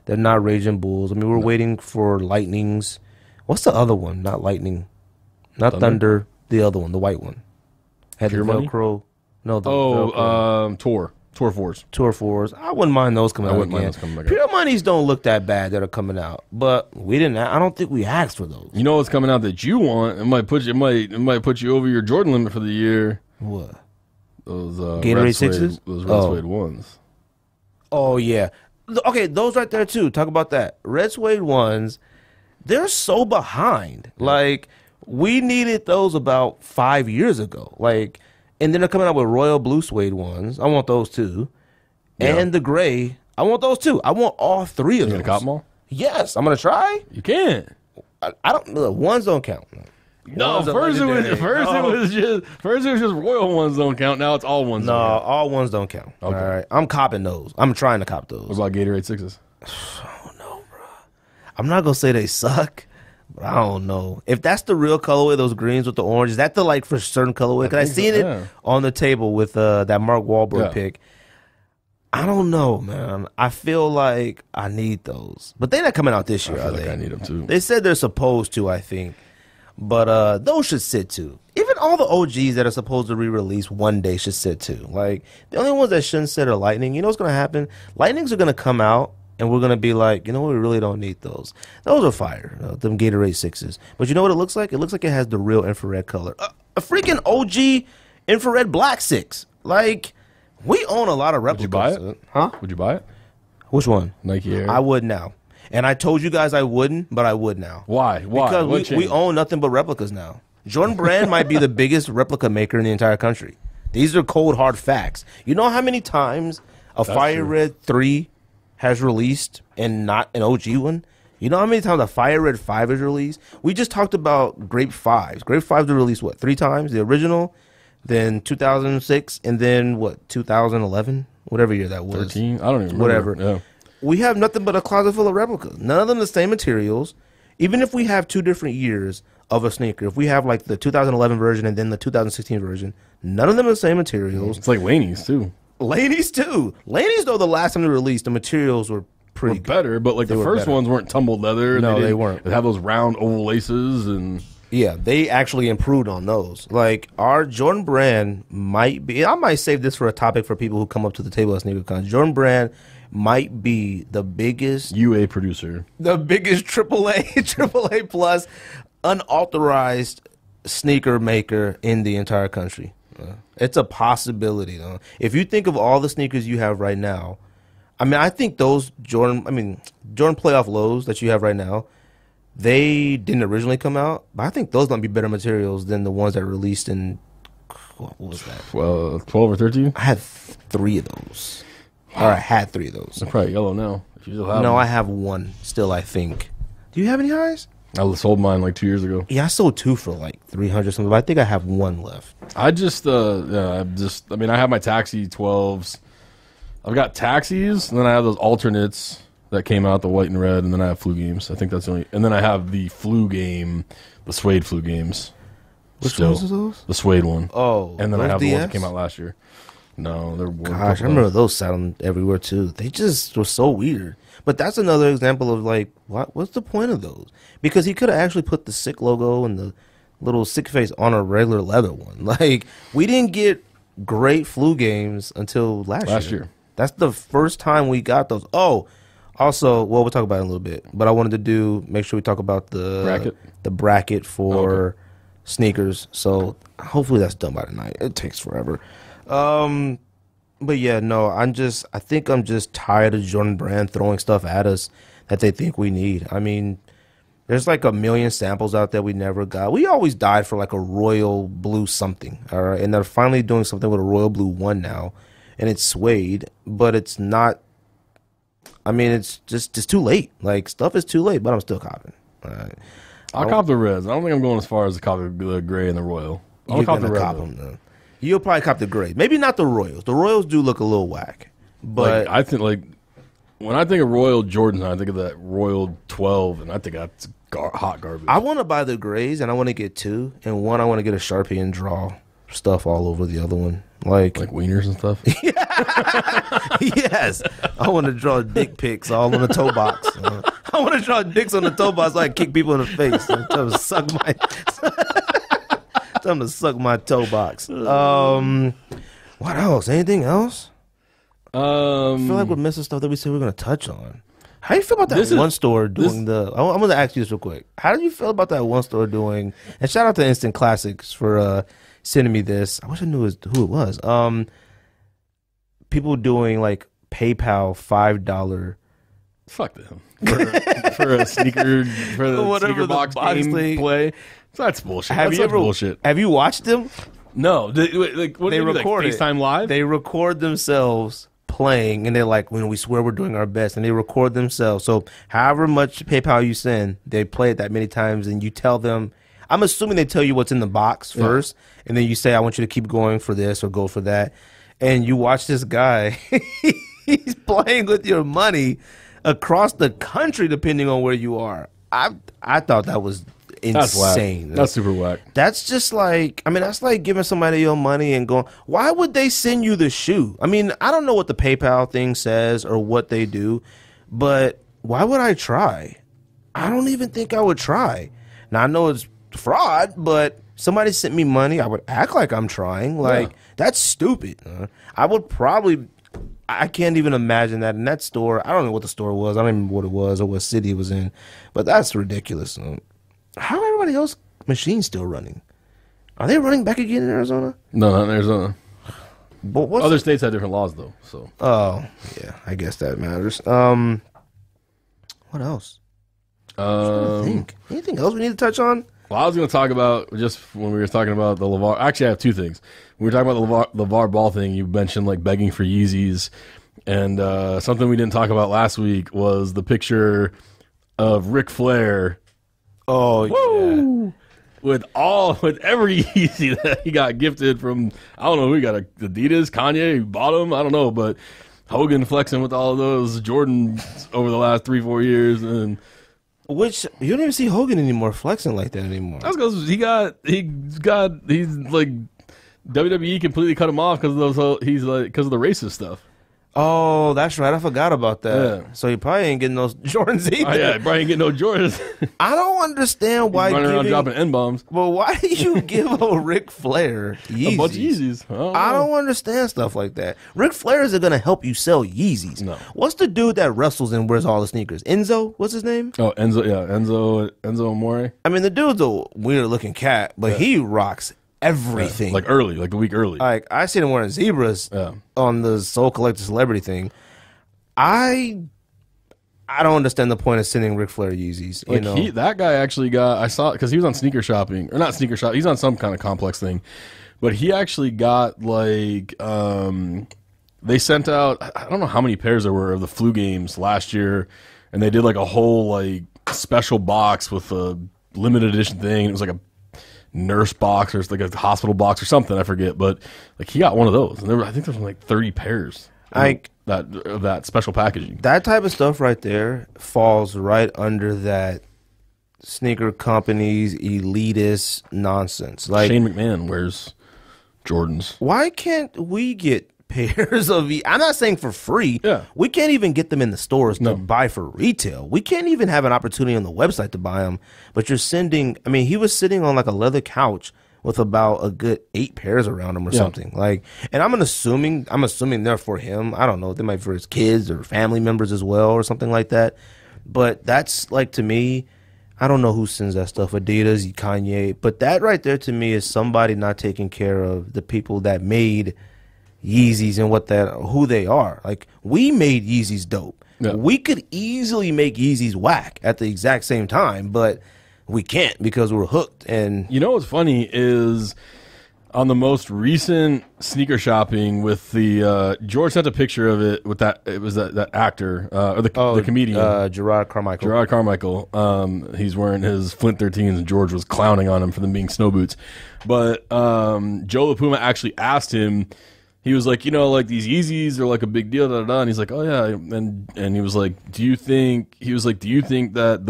They're not Raging Bulls. I mean, we're waiting for Lightnings. What's the other one? Not Lightning. Not Thunder. The other one, the white one. Had Pure the Money? Velcro. No, the Velcro. Tour 4s. Tour 4s. I wouldn't mind those coming out again. Pure Monies don't look that bad that are coming out, but we didn't. I don't think we asked for those. You know what's coming out that you want? It might put you over your Jordan limit for the year. What? Those Gatorade 6s? Those Red Suede ones. Oh yeah. Okay, those right there too. Talk about that. Red Suede ones. They're so behind. Like, we needed those about 5 years ago. Like, and then they're coming out with Royal Blue Suede ones. I want those too. Yeah. And the gray. I want those too. I want all 3 of them. You gonna cop them all? Yes. I'm going to try. You can. I don't. Look, ones don't count. No, first it was just royal ones don't count. Now it's all ones. No, all ones don't count. Okay. All right, I'm copping those. I'm trying to cop those. What about Gatorade 6s? I don't know, bro. I'm not gonna say they suck, but I don't know if that's the real colorway. Those greens with the orange, is that the like for certain colorway? Because I seen it on the table with that Mark Wahlberg pick. I don't know, man. I feel like I need those, but they're not coming out this year. I need them too. They said they're supposed to, I think. But those should sit too. Even all the OGs that are supposed to re-release one day should sit too. Like, the only ones that shouldn't sit are Lightning. You know what's going to happen? Lightnings are going to come out, and we're going to be like, you know what? We really don't need those. Those are fire, them Gatorade 6s. But you know what it looks like? It looks like it has the real infrared color. A freaking OG infrared black 6. Like, we own a lot of replicas. Would you buy it? Huh? Would you buy it? Which one? Nike Air. I would now. And I told you guys I wouldn't, but I would now. Why? Because we own nothing but replicas now. Jordan Brand might be the biggest replica maker in the entire country. These are cold, hard facts. You know how many times Fire Red 3 has released and not an OG one? You know how many times a Fire Red 5 is released? We just talked about Grape 5s. Grape 5s were released, what, 3 times? The original, then 2006, and then, what, 2011? Whatever year that was. 13? I don't even remember. Whatever. Yeah. We have nothing but a closet full of replicas. None of them the same materials. Even if we have 2 different years of a sneaker, if we have like the 2011 version and then the 2016 version, none of them are the same materials. It's like Laney's too. Laney's, though, the last time they released, the materials were pretty better, but like the first ones weren't tumbled leather. No, they weren't. They have those round oval laces and... Yeah, they actually improved on those. Like, our Jordan Brand might be... I might save this for a topic for people who come up to the table at SneakerCon. Jordan Brand might be the biggest UA producer, the biggest AAA plus unauthorized sneaker maker in the entire country. It's a possibility, though. If you think of all the sneakers you have right now, I mean, I think those Jordan playoff lows that you have right now, they didn't originally come out, but I think those might be better materials than the ones that were released in, what was that? 12 or 13? I had 3 of those. Or I had 3 of those. They're probably yellow now. If you still have them. I have 1 still, I think. Do you have any highs? I sold mine like 2 years ago. Yeah, I sold 2 for like 300 something, but I think I have 1 left. I have my Taxi 12s. I've got Taxis, and then I have those alternates that came out, the white and red, and then I have Flu Games. I think that's the only... And then I have the Flu Game, the Suede Flu Games. Which ones are those? The Suede one. Oh. And then I have the ones that came out last year. No, they're... Gosh, I remember those sat everywhere, too. They just were so weird. But that's another example of, like, what's the point of those? Because he could have actually put the Sick logo and the little Sick face on a regular leather one. Like, we didn't get great Flu Games until last year. That's the first time we got those. Oh, also, well, we'll talk about it in a little bit. But I wanted to make sure we talk about the bracket for sneakers. So hopefully that's done by tonight. It takes forever. But yeah, no, I think I'm just tired of Jordan Brand throwing stuff at us that they think we need. I mean, there's like a million samples out there we never got. We always died for like a royal blue something, all right? And they're finally doing something with a royal blue 1 now, and it's suede, but it's not. I mean, it's too late. Like, stuff is too late, but I'm still copping. All right. I'll cop the reds. I don't think I'm going as far as the cop the gray and the royal. I'll cop the red. You'll probably cop the gray. Maybe not the Royals. The Royals do look a little whack. But I think, like, when I think of Royal Jordans, I think of that Royal 12, and I think that's hot garbage. I want to buy the grays, and I want to get 2. And 1, I want to get a Sharpie and draw stuff all over the other one. Like wieners and stuff? Yes. I want to draw dick pics all on the toe box. I want to draw dicks on the toe box so I can kick people in the face and tell them to suck my... Time to suck my toe box. What else? Anything else? I feel like we're missing stuff that we said we are going to touch on. How do you feel about that one store doing I'm going to ask you this real quick. How do you feel about that one store doing? And shout out to Instant Classics for sending me this. I wish I knew who it was. People doing like PayPal $5. Fuck them for a sneaker sneaker box game thing. Play. That's bullshit. Bullshit. Have you watched them? No. What they record FaceTime Live? They record themselves playing, and they're like, when we swear we're doing our best, and they record themselves. So however much PayPal you send, they play it that many times, and you tell them. I'm assuming they tell you what's in the box first, and then you say, I want you to keep going for this or go for that. And you watch this guy, he's playing with your money across the country, depending on where you are. I thought that was insane. That's super whack. That's just like, I mean, that's like giving somebody your money and going, why would they send you the shoe? I mean, I don't know what the PayPal thing says or what they do, but why would I try? I don't even think I would try. Now, I know it's fraud, but somebody sent me money. I would act like I'm trying. Like, that's stupid. I would probably, I can't even imagine that in that store. I don't know what the store was. I don't remember what it was or what city it was in, but that's ridiculous. How are everybody else machines still running? Are they running back again in Arizona? No, not in Arizona. But other states have different laws, though. So. Oh, yeah. I guess that matters. What else? Think. Anything else we need to touch on? Well, I was going to talk about, just when we were talking about the Lavar. Actually, I have two things. When we were talking about the Lavar Ball thing, you mentioned like begging for Yeezys. And something we didn't talk about last week was the picture of Ric Flair. Oh, Woo! yeah. With every Yeezy that he got gifted from, I don't know who he got, Adidas, Kanye, who bought them, I don't know, but Hogan flexing with all of those Jordans over the last 3-4 years. And which, you don't even see Hogan anymore flexing like that anymore. that's because he's like, WWE completely cut him off because of those, because of the racist stuff. Oh, that's right. I forgot about that. Yeah. So he probably ain't getting those Jordans either. Oh, yeah, he probably ain't getting no Jordans. I don't understand why running around dropping N-bombs. Well, why do you give a Ric Flair Yeezys? A bunch of Yeezys. I don't understand stuff like that. Ric Flair isn't going to help you sell Yeezys. No. What's the dude that wrestles and wears all the sneakers? Enzo? What's his name? Oh, Enzo Amore. I mean, the dude's a weird-looking cat, but he rocks everything. Like early, like a week early. Like, I seen him wearing zebras on the Soul Collector Celebrity thing. I don't understand the point of sending Ric Flair Yeezys. You know? That guy actually got, I saw, because he was on Sneaker Shopping, or not Sneaker Shop, he's on some kind of complex thing, but he actually got like, they sent out, I don't know how many pairs there were of the flu games last year, and they did like a whole like special box with a limited edition thing. It was like a nurse box or like a hospital box or something, I forget, but like he got one of those, and I think there's like 30 pairs. Like that special packaging. That type of stuff right there falls right under that sneaker companies elitist nonsense. Like Shane McMahon wears Jordans. Why can't we get pairs of I'm not saying for free. Yeah. We can't even get them in the stores to buy for retail. We can't even have an opportunity on the website to buy them. But you're sending, I mean, he was sitting on like a leather couch with about a good 8 pairs around him or something. Like, and I'm assuming they're for him. I don't know. They might be for his kids or family members as well or something like that. But that's like, to me, I don't know who sends that stuff, Adidas, Kanye. But that right there to me is somebody not taking care of the people that made Yeezys and who they are. Like, we made Yeezys dope. Yeah. We could easily make Yeezys whack at the exact same time, but we can't because we're hooked. And you know what's funny is on the most recent Sneaker Shopping with the George sent a picture of it with that, it was that actor or the comedian Gerard Carmichael. He's wearing his Flint 13s and George was clowning on him for them being snow boots. But Joe LaPuma actually asked him. He was like, you know, like these Yeezys are like a big deal, and he's like, oh yeah, and he was like, do you think that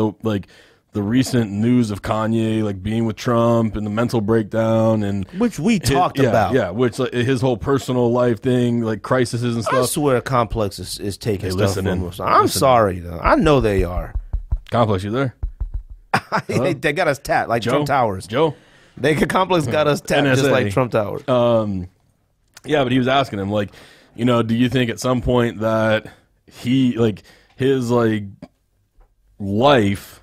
the recent news of Kanye like being with Trump and the mental breakdown and which we talked about, which like, his whole personal life thing, like crises and stuff. I swear, Complex is taking stuff from us. I'm sorry though. I know they are. Complex, you there? They got us tapped like Trump Towers. Complex got us tapped just like Trump Towers. Yeah, but he was asking him, like, you know, do you think at some point that he, like, his, like, life,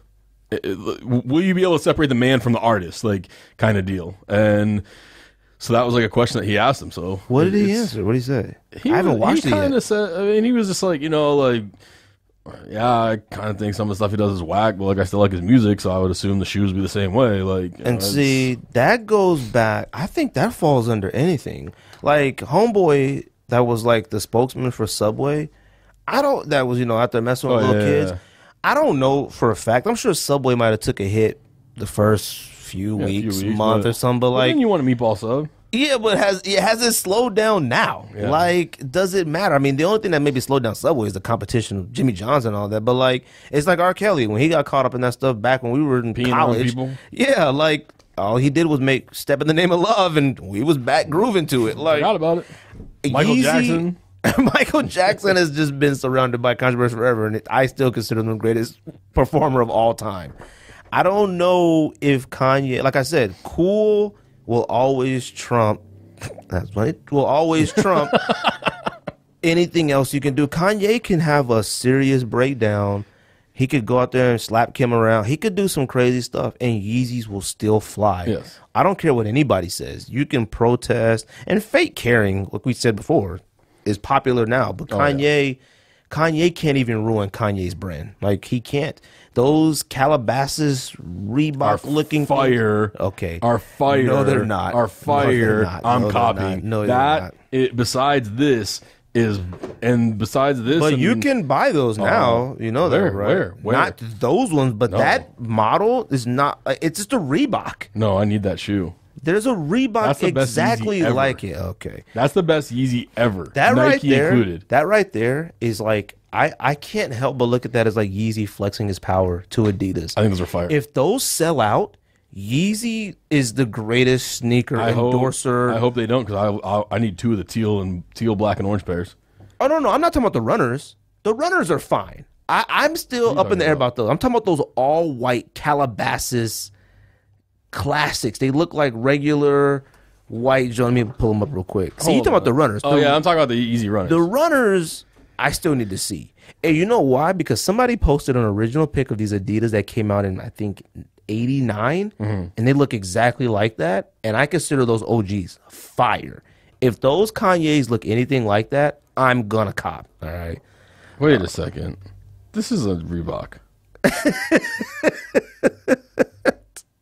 will you be able to separate the man from the artist, like, kind of deal? And so that was, like, a question that he asked him. So what did he answer? What did he say? I haven't watched it yet. He kind of said, I mean, he was just like, you know, like, yeah, I kind of think some of the stuff he does is whack, but, like, I still like his music, so I would assume the shoes would be the same way. Like, and see, that goes back, I think that falls under anything. Like, Homeboy that was like the spokesman for Subway. That was, out there messing with little kids. Yeah. I don't know for a fact. I'm sure Subway might have took a hit the first few weeks, month or something, but like, then you want a meatball sub. Yeah, but has it slowed down now? Yeah. Like, does it matter? I mean, the only thing that maybe slowed down Subway is the competition of Jimmy Johnson and all that. But like, it's like R. Kelly when he got caught up in that stuff back when we were in college. People. Yeah, like all he did was make "Step in the Name of Love," and we was back grooving to it. Like, forgot about it. Michael Jackson. Michael Jackson has just been surrounded by controversy forever, and I still consider him the greatest performer of all time. I don't know if Kanye, like I said, cool will always trump. That's right. Will always trump anything else you can do. Kanye can have a serious breakdown. He could go out there and slap Kim around. He could do some crazy stuff, and Yeezys will still fly. Yes. I don't care what anybody says. You can protest, and fake caring, like we said before, is popular now. But Kanye can't even ruin Kanye's brand. Like, he can't. Those Calabasas Reebok looking fire. Okay. Are fire. No, they're not. Are fire. No, not. I'm no, copying. No, that besides this is, and besides this, but you can buy those now. You know that, right? Where? Not those ones, but that model is not. It's just a Reebok. No, I need that shoe. There's a Reebok the best exactly Yeezy ever. like it. Okay, that's the best Yeezy ever. That Nike right there, included. That right there is like I can't help but look at that as like Yeezy flexing his power to Adidas. I think those are fire. If those sell out, Yeezy is the greatest sneaker endorser. I hope they don't, because I need two of the teal, black, and orange pairs. Oh no, I'm not talking about the runners. The runners are fine. I'm still up in the air about those. I'm talking about those all white Calabasas classics. They look like regular white. Let me pull them up real quick. See, you talking about the runners? Oh yeah, I'm talking about the Easy runners. The runners, I still need to see. And you know why? Because somebody posted an original pic of these Adidas that came out in, I think, 89, and they look exactly like that. And I consider those OGs fire. If those Kanyes look anything like that, I'm gonna cop. All right. Wait a second. This is a Reebok.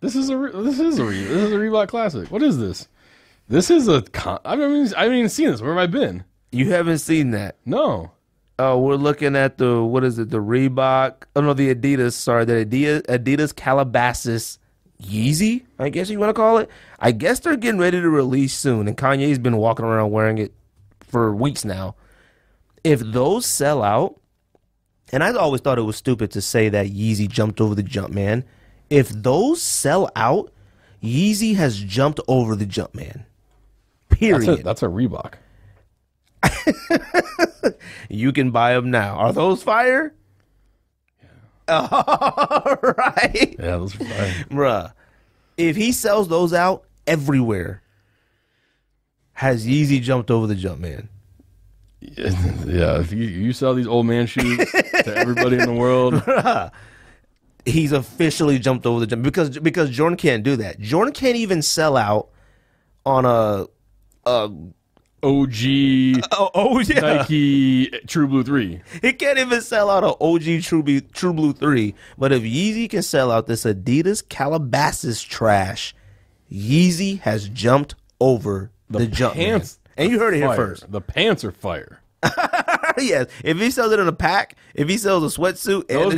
This is a Reebok classic. What is this? This is a. I haven't even seen this. Where have I been? You haven't seen that? No. Oh, we're looking at the, what is it? The Reebok. Oh no, the Adidas. Sorry, the Adidas Calabasas Yeezy, I guess you want to call it. I guess they're getting ready to release soon, and Kanye's been walking around wearing it for weeks now. If those sell out, and I always thought it was stupid to say that Yeezy jumped over the Jumpman. If those sell out, Yeezy has jumped over the Jumpman. Period. That's a Reebok. You can buy them now. Are those fire? Yeah. All right. Yeah, those are fire. Bruh, if he sells those out everywhere, has Yeezy jumped over the Jumpman? Yeah, if you sell these old man shoes to everybody in the world, Bruh, he's officially jumped over the jump, because Jordan can't do that. Jordan can't even sell out on a OG Nike True Blue 3. He can't even sell out an OG True Blue 3. But if Yeezy can sell out this Adidas Calabasas trash, Yeezy has jumped over the Jumpman. And you heard it here first. The pants are fire. Yes. If he sells it in a pack, if he sells a sweatsuit and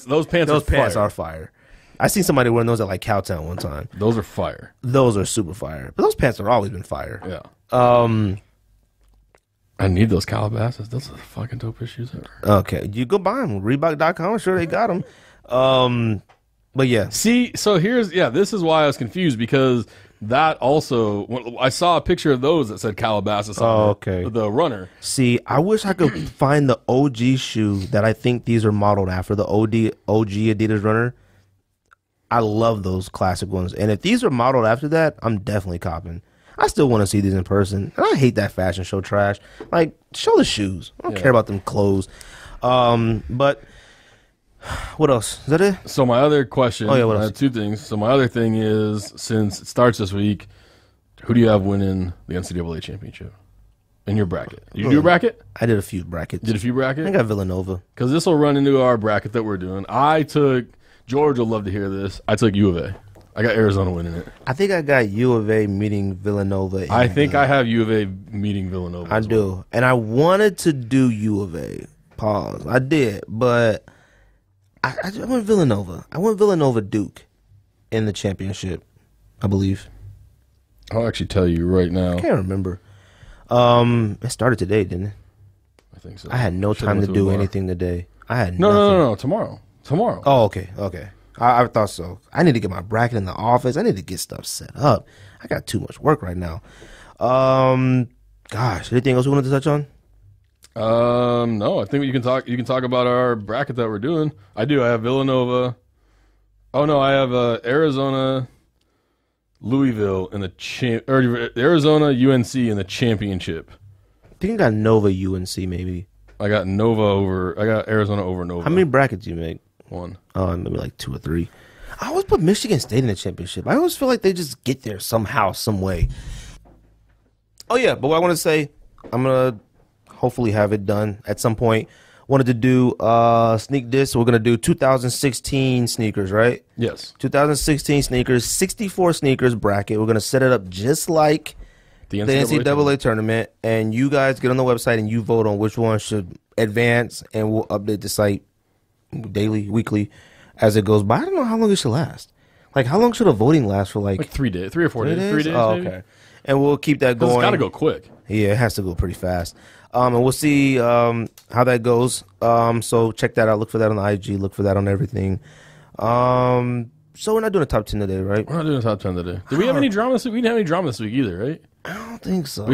those pants are fire. I seen somebody wearing those at like Cowtown one time. Those are fire. Those are super fire. But those pants have always been fire. Yeah. I need those Calabasas. Those are the fucking dopest shoes ever. Okay. You go buy them. Reebok.com. I'm sure they got them. But yeah. See, so this is why I was confused, because that also, I saw a picture of those that said Calabasas on the runner. See, I wish I could find the OG shoe that I think these are modeled after, the OG Adidas runner. I love those classic ones. And if these are modeled after that, I'm definitely copping. I still want to see these in person. And I hate that fashion show trash. Like, show the shoes. I don't care about them clothes. But what else? Is that it? So my other question, what else? I have two things. So my other thing is, since it starts this week, who do you have winning the NCAA championship in your bracket? Did you do a bracket? I did a few brackets. I got Villanova. Because this will run into our bracket that we're doing. George will love to hear this. I took U of A. I got Arizona winning it. I think I got U of A meeting Villanova. I think I have U of A meeting Villanova. I do. Well. And I wanted to do U of A. Pause. I did, but I went Villanova. I went Villanova Duke in the championship, I believe. I'll actually tell you right now. I can't remember. It started today, didn't it? I think so. I had no time to do anything today. I had no. Tomorrow. Oh, okay. I thought so. I need to get my bracket in the office. I need to get stuff set up. I got too much work right now. Gosh, anything else we wanted to touch on? No. I think you can talk about our bracket that we're doing. I do. I have Villanova. Oh no, I have Arizona, Louisville in the Arizona UNC in the championship. I think I got Nova UNC maybe. I got Arizona over Nova. How many brackets do you make? One. Maybe like 2 or 3. I always put Michigan State in the championship. I always feel like they just get there somehow, some way. Oh yeah, but what I want to say, I'm gonna hopefully have it done at some point. Wanted to do sneak this. So we're gonna do 2016 sneakers, right? Yes. 2016 sneakers, 64 sneakers bracket. We're gonna set it up just like the NCAA tournament, and you guys get on the website and you vote on which one should advance, and we'll update the site daily, weekly, as it goes by. I don't know how long it should last. Like, how long should a voting last for? Like 3 days, 3 or 4 days. 3 days. Oh, okay. And we'll keep that going. It's got to go quick. Yeah, it has to go pretty fast. And we'll see how that goes. So check that out. Look for that on the IG. Look for that on everything. So we're not doing a top 10 today, right? We're not doing a top 10 today. Did we have any drama this week? We didn't have any drama this week either, right? I don't think so.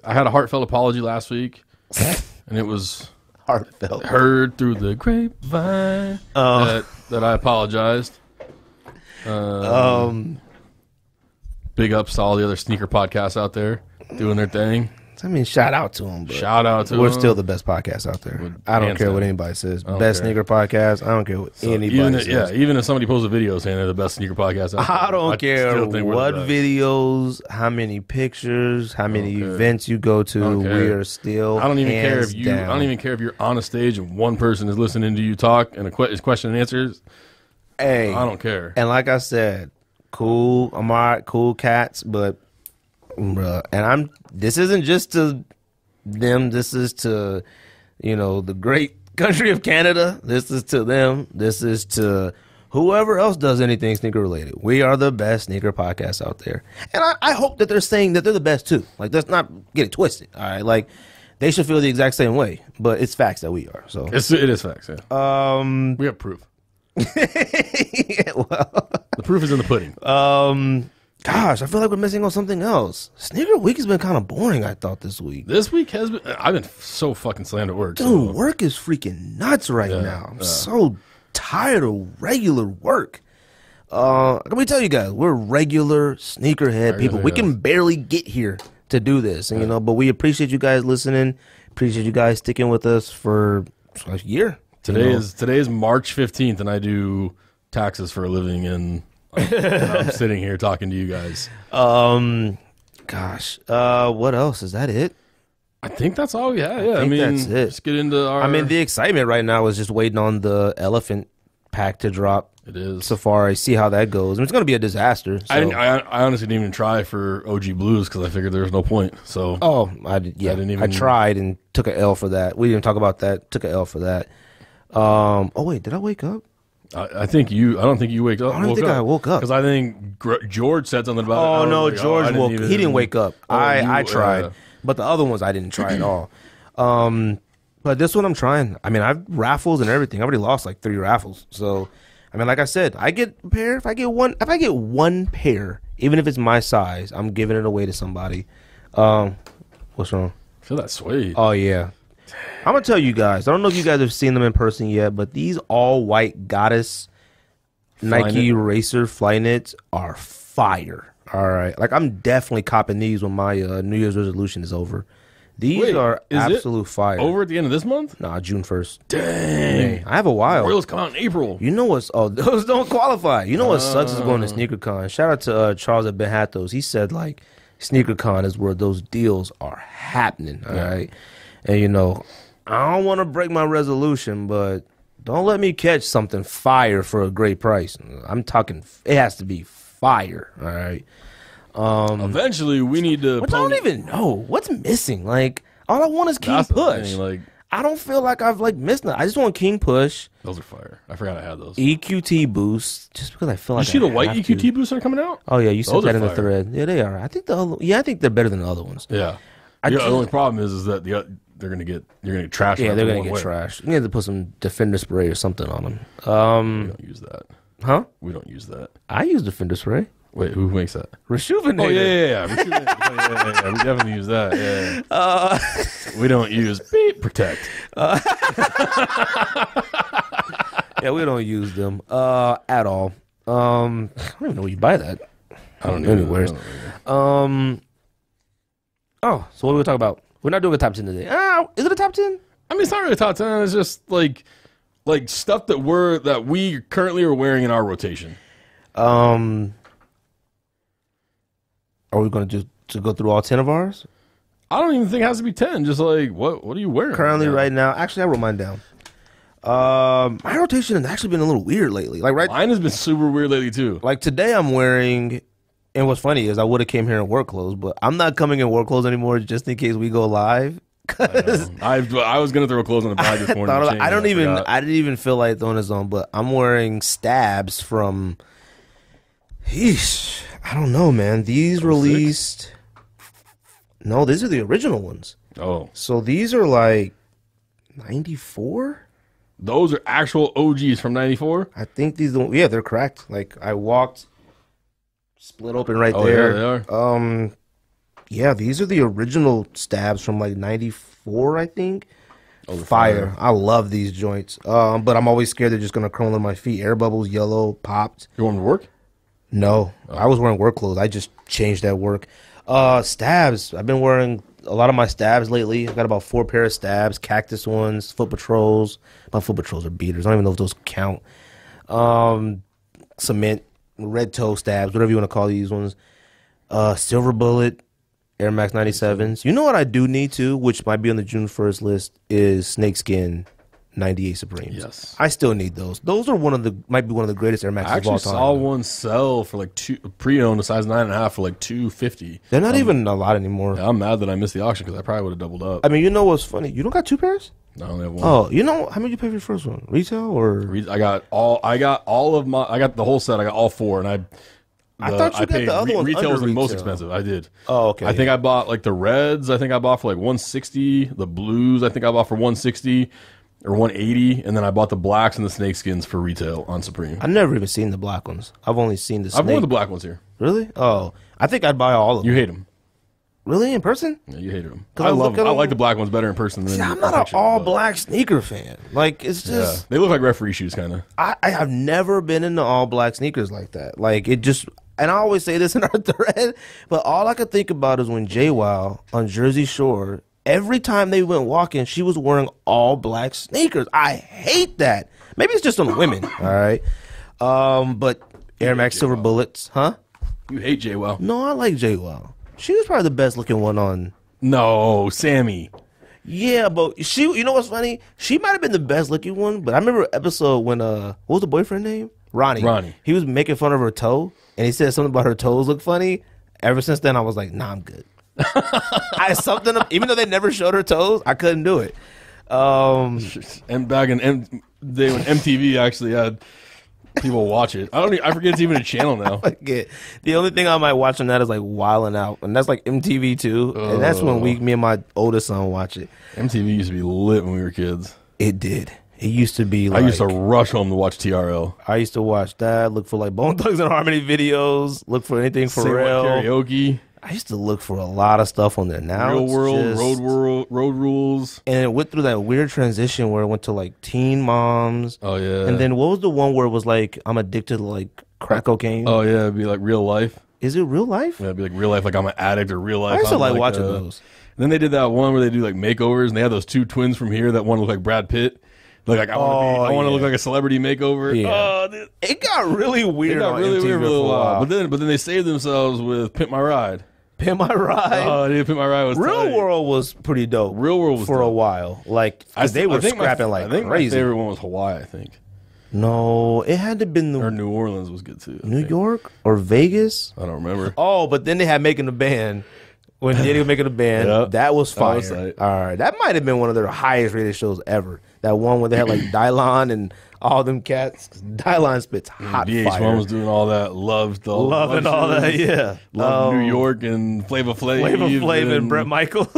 I had a heartfelt apology last week, and it was heartfelt. Heard through the grapevine that I apologized. Big ups to all the other sneaker podcasts out there doing their thing. I mean, shout out to them. Shout out to them. We're still the best podcast out there. I don't care what anybody says. Best sneaker podcast. I don't care what anybody says. Even if somebody posts a video saying they're the best sneaker podcast out there. I don't care what videos, how many pictures, how many events you go to. We are still. I don't even care if you. I don't even care if you're on a stage and one person is listening to you talk and is question and answers. Hey, I don't care. And like I said, cool. I'm all right. Cool cats, but. Bruh, and this isn't just to them, this is to, the great country of Canada. This is to them. This is to whoever else does anything sneaker related. We are the best sneaker podcast out there. And I hope that they're saying that they're the best too. Like, let's not get it twisted. All right. Like, they should feel the exact same way, but it's facts that we are. So it is facts. Yeah. We have proof. Yeah, well, the proof is in the pudding. Gosh, I feel like we're missing on something else. Sneaker week has been kind of boring, I thought, this week. This week has been... I've been so fucking slammed at work. Dude, work is freaking nuts right now. I'm so tired of regular work. Let me tell you guys, we're regular sneakerhead people. We can barely get here to do this, and but we appreciate you guys listening. Appreciate you guys sticking with us for a year. Today is March 15th, and I do taxes for a living and I'm sitting here talking to you guys. Gosh, what else? Is that it? I think that's all we have. Yeah, I mean, that's it. Let's get into our... the excitement right now is just waiting on the elephant pack to drop. It is. Safari, see how that goes. It's going to be a disaster. So. I honestly didn't even try for OG Blues because I figured there was no point. So I tried and took an L for that. We didn't talk about that. Took an L for that. Wait, did I wake up? I don't think you wake up. I don't think I woke up because I think George said something about it. Oh no, George woke. He didn't wake up. I tried, but the other ones I didn't try at all. But this one I'm trying. I've raffles and everything. I already lost like 3 raffles. So, like I said, I get a pair. If I get one pair, even if it's my size, I'm giving it away to somebody. What's wrong? I feel that sway. Oh yeah. I'm going to tell you guys, I don't know if you guys have seen them in person yet, but these all-white Goddess Nike Racer Flyknits are fire. All right. Like, I'm definitely copping these when my New Year's resolution is over. These are absolute fire. Over at the end of this month? Nah, June 1st. Dang. I have a while. Royals come out in April. You know what's... Oh, those don't qualify. You know what sucks is going to Sneakercon. Shout out to Charles at Benhatos. He said, like, Sneakercon is where those deals are happening. All right. And, I don't want to break my resolution, but Don't let me catch something fire for a great price. I'm talking. It has to be fire. All right. Eventually, we need to. Which I don't even know what's missing. Like all I want is King Push. Like I don't feel like I've like missed nothing. I just want King Push. Those are fire. I forgot I had those. EQT boost, just because I feel like. You see the white EQT boosts that are coming out? Oh yeah, you said that in the fire. thread. Yeah, they are. I think I think they're better than the other ones. Yeah. The only problem is that they're gonna get trashed. Yeah, they're gonna get trashed. You need to put some Defender spray or something on them. We don't use that. Huh? We don't use that. I use Defender spray. Wait, who makes that? Rejuvenator. Oh yeah. Yeah. We definitely use that. Yeah. We don't use protect. Yeah, we don't use them at all. I don't even know where you buy that. I don't know anywhere. Oh, so what are we talking about? We're not doing a top 10 today. Is it a top 10? I mean, it's not really a top 10. It's just like stuff that we currently are wearing in our rotation. Are we going to go through all 10 of ours? I don't even think it has to be 10. Just like what are you wearing currently right now? Actually, I wrote mine down. My rotation has actually been a little weird lately. Mine has been super weird lately too. Like today, I'm wearing. And what's funny is I would have came here in work clothes, but I'm not coming in work clothes anymore just in case we go live. I was gonna throw clothes on the bag this morning. I didn't even feel like throwing this on, but I'm wearing stabs from. I don't know, man. These released. No, these are the original ones. Oh, so these are like 94. Those are actual OGs from 94. I think these. Yeah, they're correct. Like I walked. Split open right there. Yeah, they are. Yeah, these are the original stabs from like 94, I think. Fire. I love these joints. But I'm always scared they're just gonna curl on my feet. Air bubbles, yellow, popped. You want to work? No. I was wearing work clothes. I just changed at work. Stabs. I've been wearing a lot of my stabs lately. I've got about 4 pair of stabs, cactus ones, foot patrols. My foot patrols are beaters. I don't even know if those count. Cement. Red toe stabs, whatever you want to call these ones. Silver Bullet, Air Max 97s. You know what I do need to, which might be on the June 1st list, is Snakeskin 98 Supremes. Yes. I still need those. Those are might be one of the greatest Air Maxes of all time. I actually saw one sell for like pre-owned, a size 9.5 for like $250. They're not even a lot anymore. Yeah, I'm mad that I missed the auction because I probably would have doubled up. I mean, you know what's funny? You don't got 2 pairs? No, I only have one. Oh, you know how much you pay for your first one? Retail or? I got all of my. I got the whole set. I got all 4, and I thought you got the other ones. Retail was the under most retail. expensive. I did. Oh, okay. I think I bought like the reds. I think I bought for like 160. The blues. I think I bought for 160 or 180, and then I bought the blacks and the snakeskins for retail on Supreme. I've never even seen the black ones. I've only seen the. I've worn the black ones here. Really? Oh, I think I'd buy all of them. You hate them. Really, in person? Yeah, you hated them. I love them. I like the black ones better in person than. See, I'm not an all-black sneaker fan. Like, it's just... Yeah. They look like referee shoes, kind of. I have never been into all-black sneakers like that. Like, it just... And I always say this in our thread, but all I could think about is when JWoww on Jersey Shore, every time they went walking, she was wearing all-black sneakers. I hate that. Maybe it's just on women, all right? But Air Max Silver Bullets, huh? You hate JWoww. No, I like JWoww. She was probably the best looking one on. No, Sammy. Yeah, but she. You know what's funny? She might have been the best looking one, but I remember an episode when what was the boyfriend name? Ronnie. He was making fun of her toe, and he said something about her toes look funny. Ever since then, I was like, nah, I'm good. Even though they never showed her toes, I couldn't do it. And back in day when MTV actually had. People watch it. I forget it's even a channel now. The only thing I might watch on that is like Wildin' Out, and that's like MTV too. And that's when me and my oldest son watch it. MTV used to be lit when we were kids. It did. It used to be like... I used to rush home to watch TRL. I used to watch that, look for like Bone Thugs and Harmony videos, look for anything for real. Karaoke. I used to look for a lot of stuff on there. Now Real World, Road Rules. And it went through that weird transition where it went to like Teen Moms. Oh, yeah. And then what was the one where it was like, I'm addicted to like crack cocaine? Oh, yeah. It'd be like Real Life. Is it Real Life? Yeah, it'd be like Real Life, like I'm an addict, or Real Life. I used to like watching those. And then they did that one where they do like makeovers, and they had those 2 twins from here. That one looked like Brad Pitt. Like I want to look like a celebrity makeover. Yeah. Oh, it got really weird. It got really weird for a little while. But then they saved themselves with Pimp My Ride. Pimp My Ride. Oh, dude, Pimp My Ride was Real tight. World was pretty dope. Real World was for a dope. while. Like, they were scrapping like I think crazy. my favorite one was Hawaii, I think. No, it had to have been Or New Orleans was good too. New York or Vegas. I don't remember. Oh, but then they had Making the Band. When Diddy was making the band, Yep. that was fire. That was tight. All right, that might have been one of their highest rated shows ever. That one where they had like Dylon and all them cats. Dylon spits hot VH1 fire. was doing all that, loved all Love and all that, yeah. Loved New York and Flavor Flav. Flavor Flav and Bret Michaels.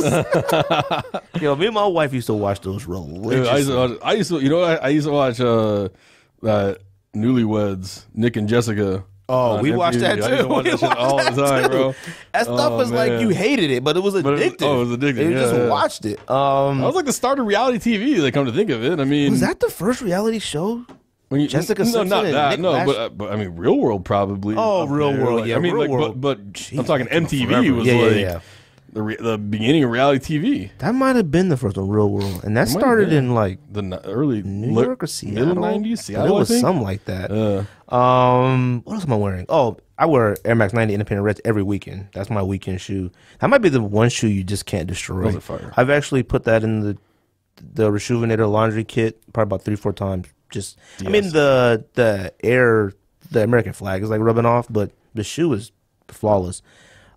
Yo, me and my wife used to watch those Dude, religiously. I used to, you know, I used to watch that Newlyweds, Nick and Jessica. Oh, we watched that I used to too. watch that shit all the time, bro. That stuff was like man. you hated it, but it was addictive. it was addictive, You yeah, just yeah. watched it. That was like the start of reality TV. They come to think of it. I mean, Was that the first reality show? when you, Jessica no, Simpson not and that. Nick No, Lash- but I mean, Real World probably. Oh, up Real there. World, Like, yeah, I mean, Real like, World. but Jeez, I'm talking MTV forever. was Yeah, like yeah. the beginning of reality TV. That might have been the first one, Real World, and that started in like The early New York or Seattle, middle '90s. But Seattle, it was I think. something like that. What else am I wearing? Oh, I wear Air Max 90 Independent Reds every weekend. That's my weekend shoe. That might be the one shoe you just can't destroy. Those are fire. I've actually put that in the Rejuvenator laundry kit probably about 3-4 times. Just, I mean, the American flag is like rubbing off, but the shoe is flawless.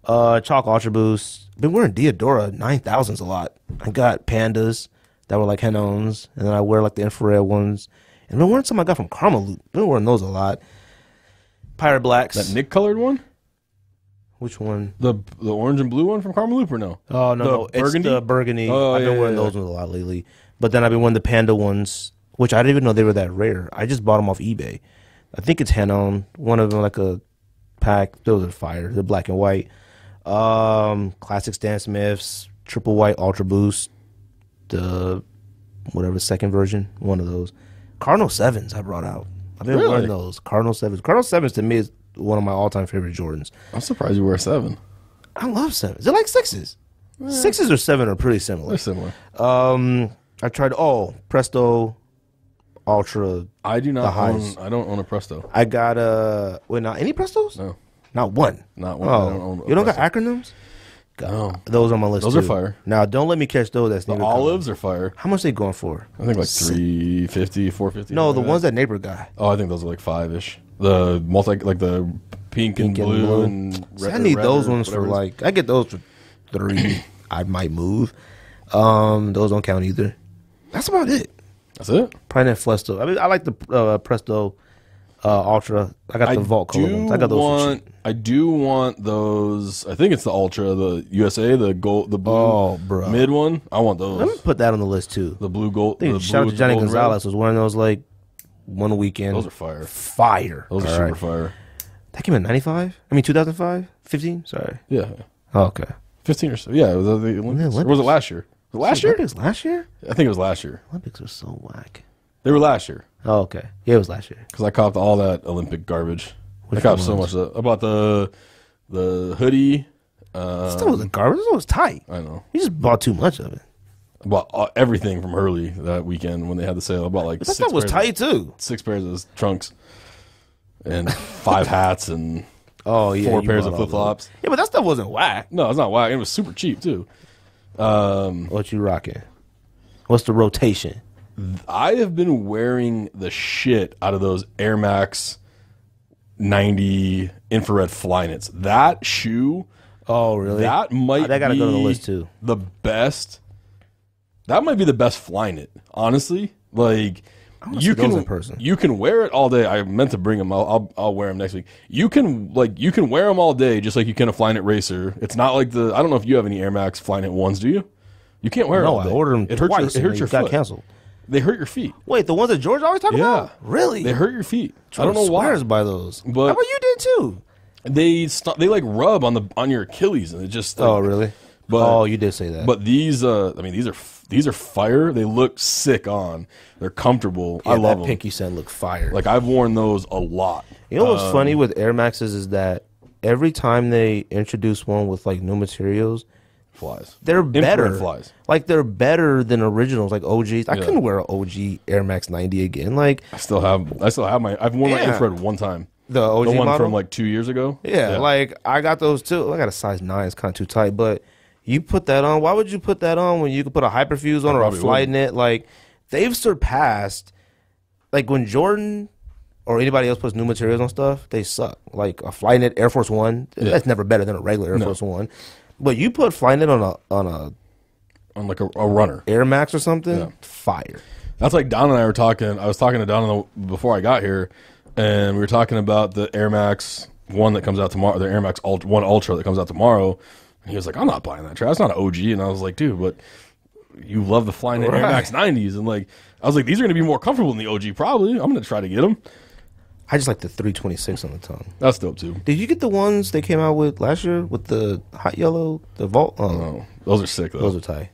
Chalk Ultra Boost. Been wearing Diodora 9000s a lot. I got Pandas that were like Henons, and then I wear like the infrared ones. And been wearing some I got from Karmaloop. Been wearing those a lot. Pirate Blacks. That Nick colored one, Which one? the orange and blue one from Karmaloop, or no? Oh no, The it's the burgundy. Oh, I've been yeah, wearing yeah. those ones a lot lately. But then I've been wearing the Panda ones, which I didn't even know they were that rare. I just bought them off eBay. I think it's Henon. One of them like a pack. Those are fire. They're black and white. Classic Stan Smiths, triple white Ultra Boost, the whatever second version, one of those. Cardinal 7s I brought out. I've been Really? wearing those. Cardinal 7s. Cardinal 7s to me is one of my all-time favorite Jordans. I'm surprised you wear 7. I love 7s. They're like 6s. 6s or 7 are pretty similar. They're similar. I tried Presto Ultra. I do the not highs. own. I don't own a Presto. I got not any Prestos? No, Not one. not one. Oh, I don't own a you don't got Presto. acronyms? No. Those on my list. Those are too. fire. Now, don't let me catch those. That's The olives are fire. How much they going for? I think like 350, 450. No, the something like ones that neighbor got. Oh, I think those are like 5-ish. The like the pink and blue and See, red. I need red those or ones for whatever it is. like. I get those for 3. I might move. Those don't count either. That's about it. That's it. Probably that Flesto. I mean, I like the Presto Ultra. I got the Vault color ones. I got those for cheap. I do want those. I think it's the Ultra, the USA, the gold, the blue Oh, bro. mid one. I want Let me those. put that on the list too. The blue gold. I think the shout blue out to with Johnny the gold and red. Gonzalez was wearing those like one weekend. Those are fire. Fire. Those are All super right. fire. That came in 95? I mean 2005? 15? Sorry. Yeah, Oh, okay. 15 or so. Yeah, it was the Olympics. Or was it last year? Was it last year? Olympics last year? I think it was last year. Olympics are so whack. They were last year Oh, okay. Yeah, it was last year. because I copped all that Olympic garbage. Which I copped so ones? much. I bought the hoodie. Still wasn't garbage. It was tight. I know. You just bought too much of it. I bought everything from Hurley that weekend when they had the sale. I bought like That stuff was tight too. 6 pairs of trunks and 5 hats and Oh yeah, 4 you pairs bought of all flip flops. those. Yeah, but that stuff wasn't whack. No, it's not whack. It was super cheap too. What you rocking? What's the rotation? I have been wearing the shit out of those Air Max 90 infrared Flyknits. That shoe, Oh really? that might that gotta be go to the list too. the best. That might be the best Flyknit, honestly. Like wanna see those in person. you can wear it all day. I meant to bring them. I'll wear them next week. You can wear them all day, just like you can a Flyknit Racer. It's not like the. I don't know if you have any Air Max Flyknit ones. Do you? You can't wear it No, all I day. ordered them It hurts twice. your. It hurts your got foot. canceled. They hurt your feet. Wait, the ones that George always talking Yeah. about? Really? They hurt your feet. I don't know why. Swears by those. But- how about you did too? They like rub on your Achilles, and it just. Like, Oh really? But- oh, you did say that. But these, I mean, these are fire. They look sick on. They're comfortable. yeah, I love that them. pinky scent look fire. Like I've worn those a lot. You know what's funny with Air Maxes is that every time they introduce one with like new materials, Flies. they're Infrared better. flies. Like they're better than originals, like OGs. I Yeah. couldn't wear an OG Air Max 90 again. Like I still have my. I've worn my Yeah. infrared one time. The OG the one model? from like 2 years ago. Yeah, like I got those too. I got a size 9. It's kind of too tight, but you put that on. Why would you put that on when you could put a Hyperfuse on or a Flyknit? Like they've surpassed. Like when Jordan or anybody else puts new materials on stuff, they suck. Like a Flyknit Air Force One, that's never better than a regular Air Force One. But you put Flyknit on like a runner, Air Max or something, fire. That's like Don and I were talking. I was talking to Don before I got here, and we were talking about the Air Max 1 that comes out tomorrow, the Air Max 1 Ultra that comes out tomorrow. And he was like, I'm not buying that trash. That's not an OG. And I was like, dude, but you love the Flyknit Air Max 90s. And like, I was like, these are going to be more comfortable than the OG probably. I'm going to try to get them. I just like the 326 on the tongue. That's dope too. Did you get the ones they came out with last year with the hot yellow, the Vault? Oh, no. Those are sick though. Those are tight.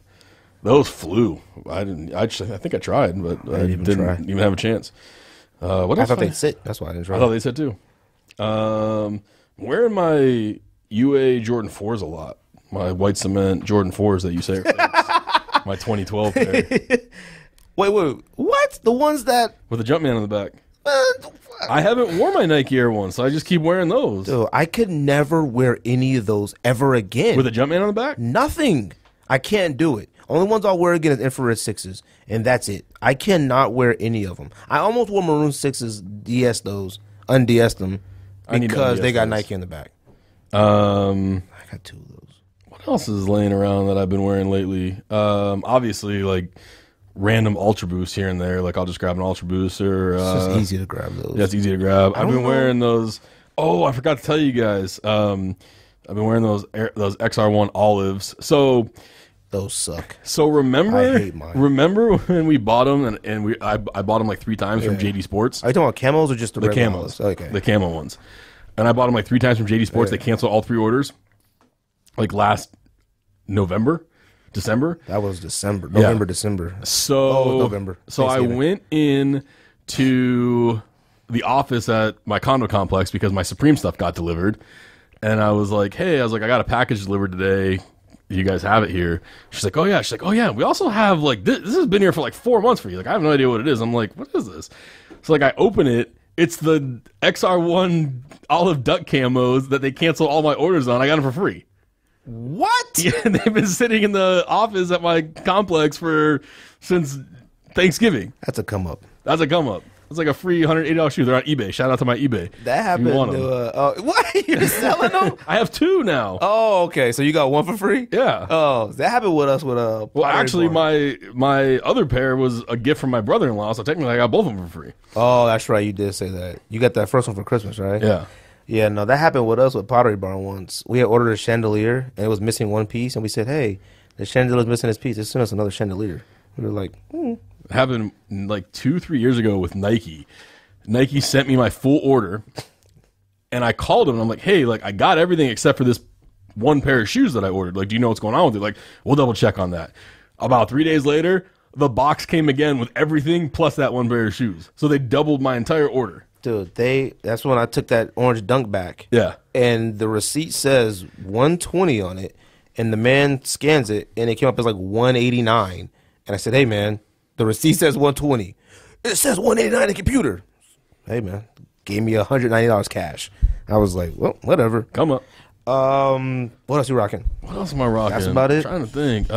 Those flew. I think I tried, but I didn't even have a chance. What else? I thought they'd sit. That's why I didn't try. I thought they said too. Wearing my UA Jordan 4s a lot. My white cement Jordan 4s that you say are fakes. My 2012 pair. Wait. What? The ones that... With the Jumpman on the back. I haven't worn my Nike Air ones, so I just keep wearing those. Dude, I could never wear any of those ever again. With a Jumpman on the back? Nothing. I can't do it. Only ones I'll wear again is infrared 6s, and that's it. I cannot wear any of them. I almost wore maroon 6s, unds them, because they got Nike in the back. I got 2 of those. What else is laying around that I've been wearing lately? Obviously, like random Ultra Boost here and there. Like I'll just grab an Ultra Boost or... it's just easy to grab those. Yeah, it's easy to grab. I've been wearing those... Oh, I forgot to tell you guys. I've been wearing those XR1 olives. So... Those suck. So remember, I hate mine. Remember when we bought them and I bought them like 3 times from JD Sports? Are you talking about camos or just the camos? Olives? Okay, the camo ones. And I bought them like 3 times from JD Sports. They canceled all 3 orders, like last December. That was December, December. So November. So I went in to the office at my condo complex because my Supreme stuff got delivered, and I was like, "Hey, I got a package delivered today. You guys have it here." She's like, "Oh yeah." We also have like this has been here for like 4 months for you. Like I have no idea what it is. I'm like, "What is this?" So like I open it. It's the XR1 olive duck camos that they canceled all my orders on. I got them for free. What? Yeah, they've been sitting in the office at my complex since Thanksgiving. That's a come up. It's like a free $180 shoe. They're on eBay. Shout out to my eBay. That happened. What? You're selling them? I have 2 now. Oh, okay. So you got 1 for free? Yeah. Oh, that happened with us with Well, actually, my other pair was a gift from my brother-in-law, so technically I got both of them for free. Oh, that's right. You did say that. You got that first one for Christmas, right? Yeah. Yeah, no, that happened with us with Pottery Barn once. We had ordered a chandelier, and it was missing 1 piece, and we said, hey, the chandelier's missing its piece. They sent us another chandelier. We were like, It happened like 2-3 years ago with Nike. Nike sent me my full order, and I called them, and I'm like, hey, like I got everything except for this 1 pair of shoes that I ordered. Like, do you know what's going on with it? Like, we'll double check on that. About 3 days later, the box came again with everything plus that 1 pair of shoes. So they doubled my entire order. Dude, that's when I took that orange dunk back. Yeah. And the receipt says 120 on it, and the man scans it, and it came up as like 189. And I said, hey, man, the receipt says 120. It says 189 in the computer. Hey, man, gave me $190 cash. I was like, well, whatever. Come up. What else you rocking? What else am I rocking? That's about it. I'm trying to think.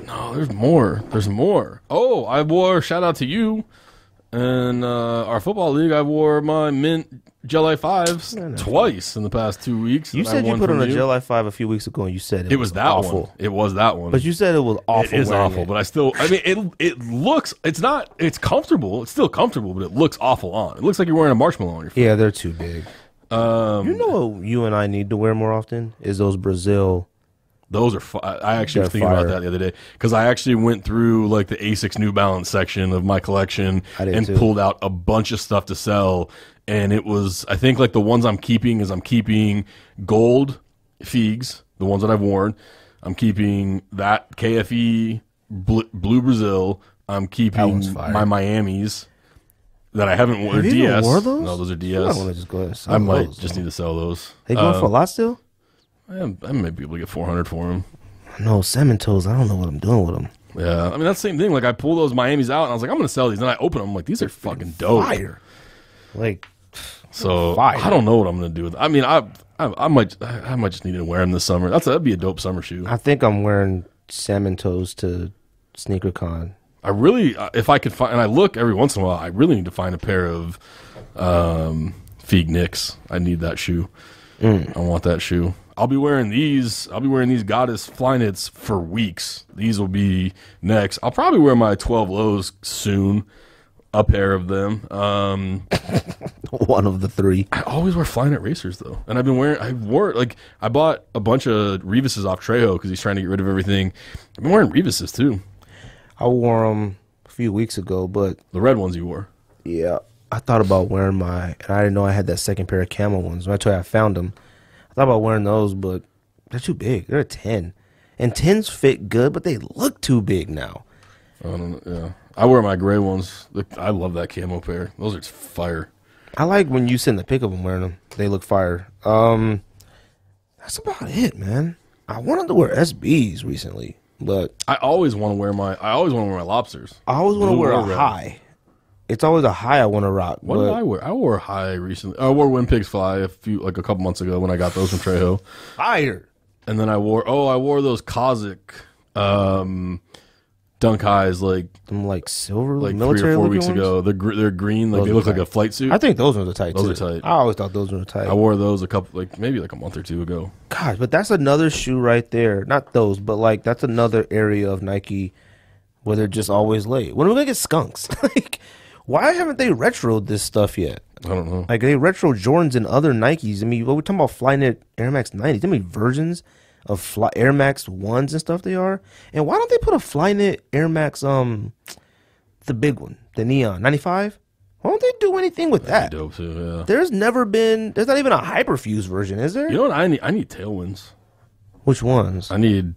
No, there's more. Oh, I wore, shout out to you. In our football league, I wore my mint Jelly 5s twice in the past 2 weeks. You said you put on a Jelly 5 a few weeks ago, and you said it was that awful. One. It was that one. But you said it was awful. It is awful, but it looks, it's comfortable. It's still comfortable, but it looks awful on. It looks like you're wearing a marshmallow on your foot. Yeah, they're too big. You know what you and I need to wear more often is those Brazil. Those are I actually was thinking about that the other day because I actually went through like the Asics New Balance section of my collection and pulled out a bunch of stuff to sell. And it was, I think like the ones I'm keeping gold Figs, the ones that I've worn. I'm keeping that KFE Blue Brazil. I'm keeping my Miamis that I haven't worn. Have you DS. Wore those? No, those are DS. I want to just go ahead and sell I might those, just need to sell those. They going for a lot still? I might be able to get 400 for them. No, salmon toes. I don't know what I'm doing with them. Yeah, I mean that's the same thing. Like I pull those Miamis out, and I was like, I'm gonna sell these. And then I open them, I'm like, these are fucking dope. Fire. Like So Fire. I don't know what I'm gonna do with. I mean, I might just need to wear them this summer. That'd be a dope summer shoe. I think I'm wearing salmon toes to SneakerCon. I really, if I could find, and I look every once in a while, I really need to find a pair of Feig Nicks. I need that shoe. I want that shoe. I'll be wearing these Goddess Flyknits for weeks. These will be next. I'll probably wear my 12 lows soon. A pair of them. One of the three. I always wear Flyknit racers though, and I bought a bunch of Revis's off Trejo because he's trying to get rid of everything. I've been wearing Revis's too. I wore them a few weeks ago, but The red ones you wore. yeah, I thought about wearing and I didn't know I had that second pair of camo ones. When I told you I found them, I thought about wearing those, but they're too big. They're a 10. And 10s fit good, but they look too big now. I don't know. Yeah, I wear my gray ones. I love that camo pair. Those are fire. I like when you send the pic of them wearing them. They look fire. That's about it, man. I wanted to wear SBs recently, but I always want to wear my lobsters. I always want to Blue wear a or red. high. It's always a high I want to rock. What did I wear? I wore a high recently. I wore Wind Pigs Fly a couple months ago when I got those from Trejo. Fire. And then I wore those Kazakh dunk highs Them silver, like 3 military or 4 looking weeks ones? ago. They're green, Those they are look like tight. a flight suit. I think those ones are tight Those too. are tight. I always thought those were tight. I wore those maybe a month or two ago. Gosh, but that's another shoe right there. Not those, but that's another area of Nike where they're just always late. When are we gonna get skunks? Why haven't they retroed this stuff yet? I don't know. They retro Jordans and other Nikes. I mean, we're talking about Flyknit Air Max 90s. How many versions of Air Max 1s and stuff they are? And why don't they put a Flyknit Air Max, the big one, the neon 95? Why don't they do anything with that? Dope too, yeah. There's not even a Hyperfuse version, is there? You know what I need? I need tailwinds. Which ones? I need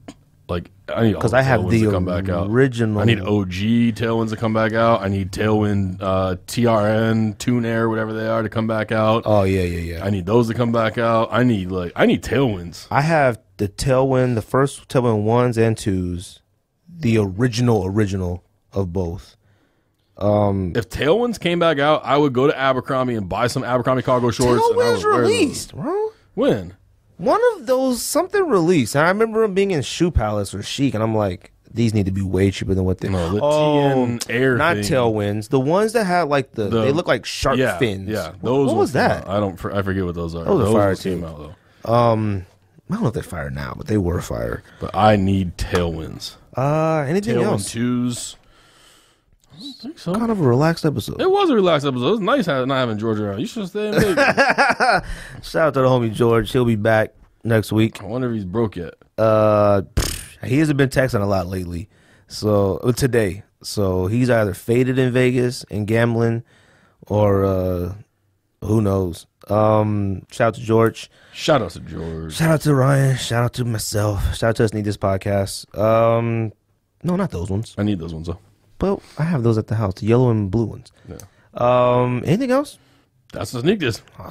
Because I have the to come back out. original. I need OG tailwinds to come back out. I need tailwind TRN, Tune Air, whatever they are, to come back out. Oh yeah. I need those to come back out. I need tailwinds. I have the Tailwind, the first Tailwind 1s and 2s, the original of both. If tailwinds came back out, I would go to Abercrombie and buy some Abercrombie cargo shorts. and I Tailwinds would wear released, those. bro. When? One of those, something released. And I remember them being in Shoe Palace or Chic, and I'm like, these need to be way cheaper than what they. No, the TN Air not thing. Tailwinds. The ones that had they look like shark fins. Yeah, those. What was that? I forget what those are. Those are fire came too. out though. I don't know if they're fire now, but they were fire. But I need tailwinds. Anything Tailwind else? twos. I don't think so. Kind of a relaxed episode. It was a relaxed episode. It was nice not having George around. You should stay in Vegas. Shout out to the homie George. He'll be back next week. I wonder if he's broke yet. He hasn't been texting a lot lately. So today. So he's either faded in Vegas and gambling, or who knows. Shout out to George. Shout out to George. Shout out to Ryan. Shout out to myself. Shout out to Us Need This Podcast. No, not those ones. I need those ones though. But I have those at the house, the yellow and blue ones. Yeah. Anything else? That's the Sneak This. Awesome.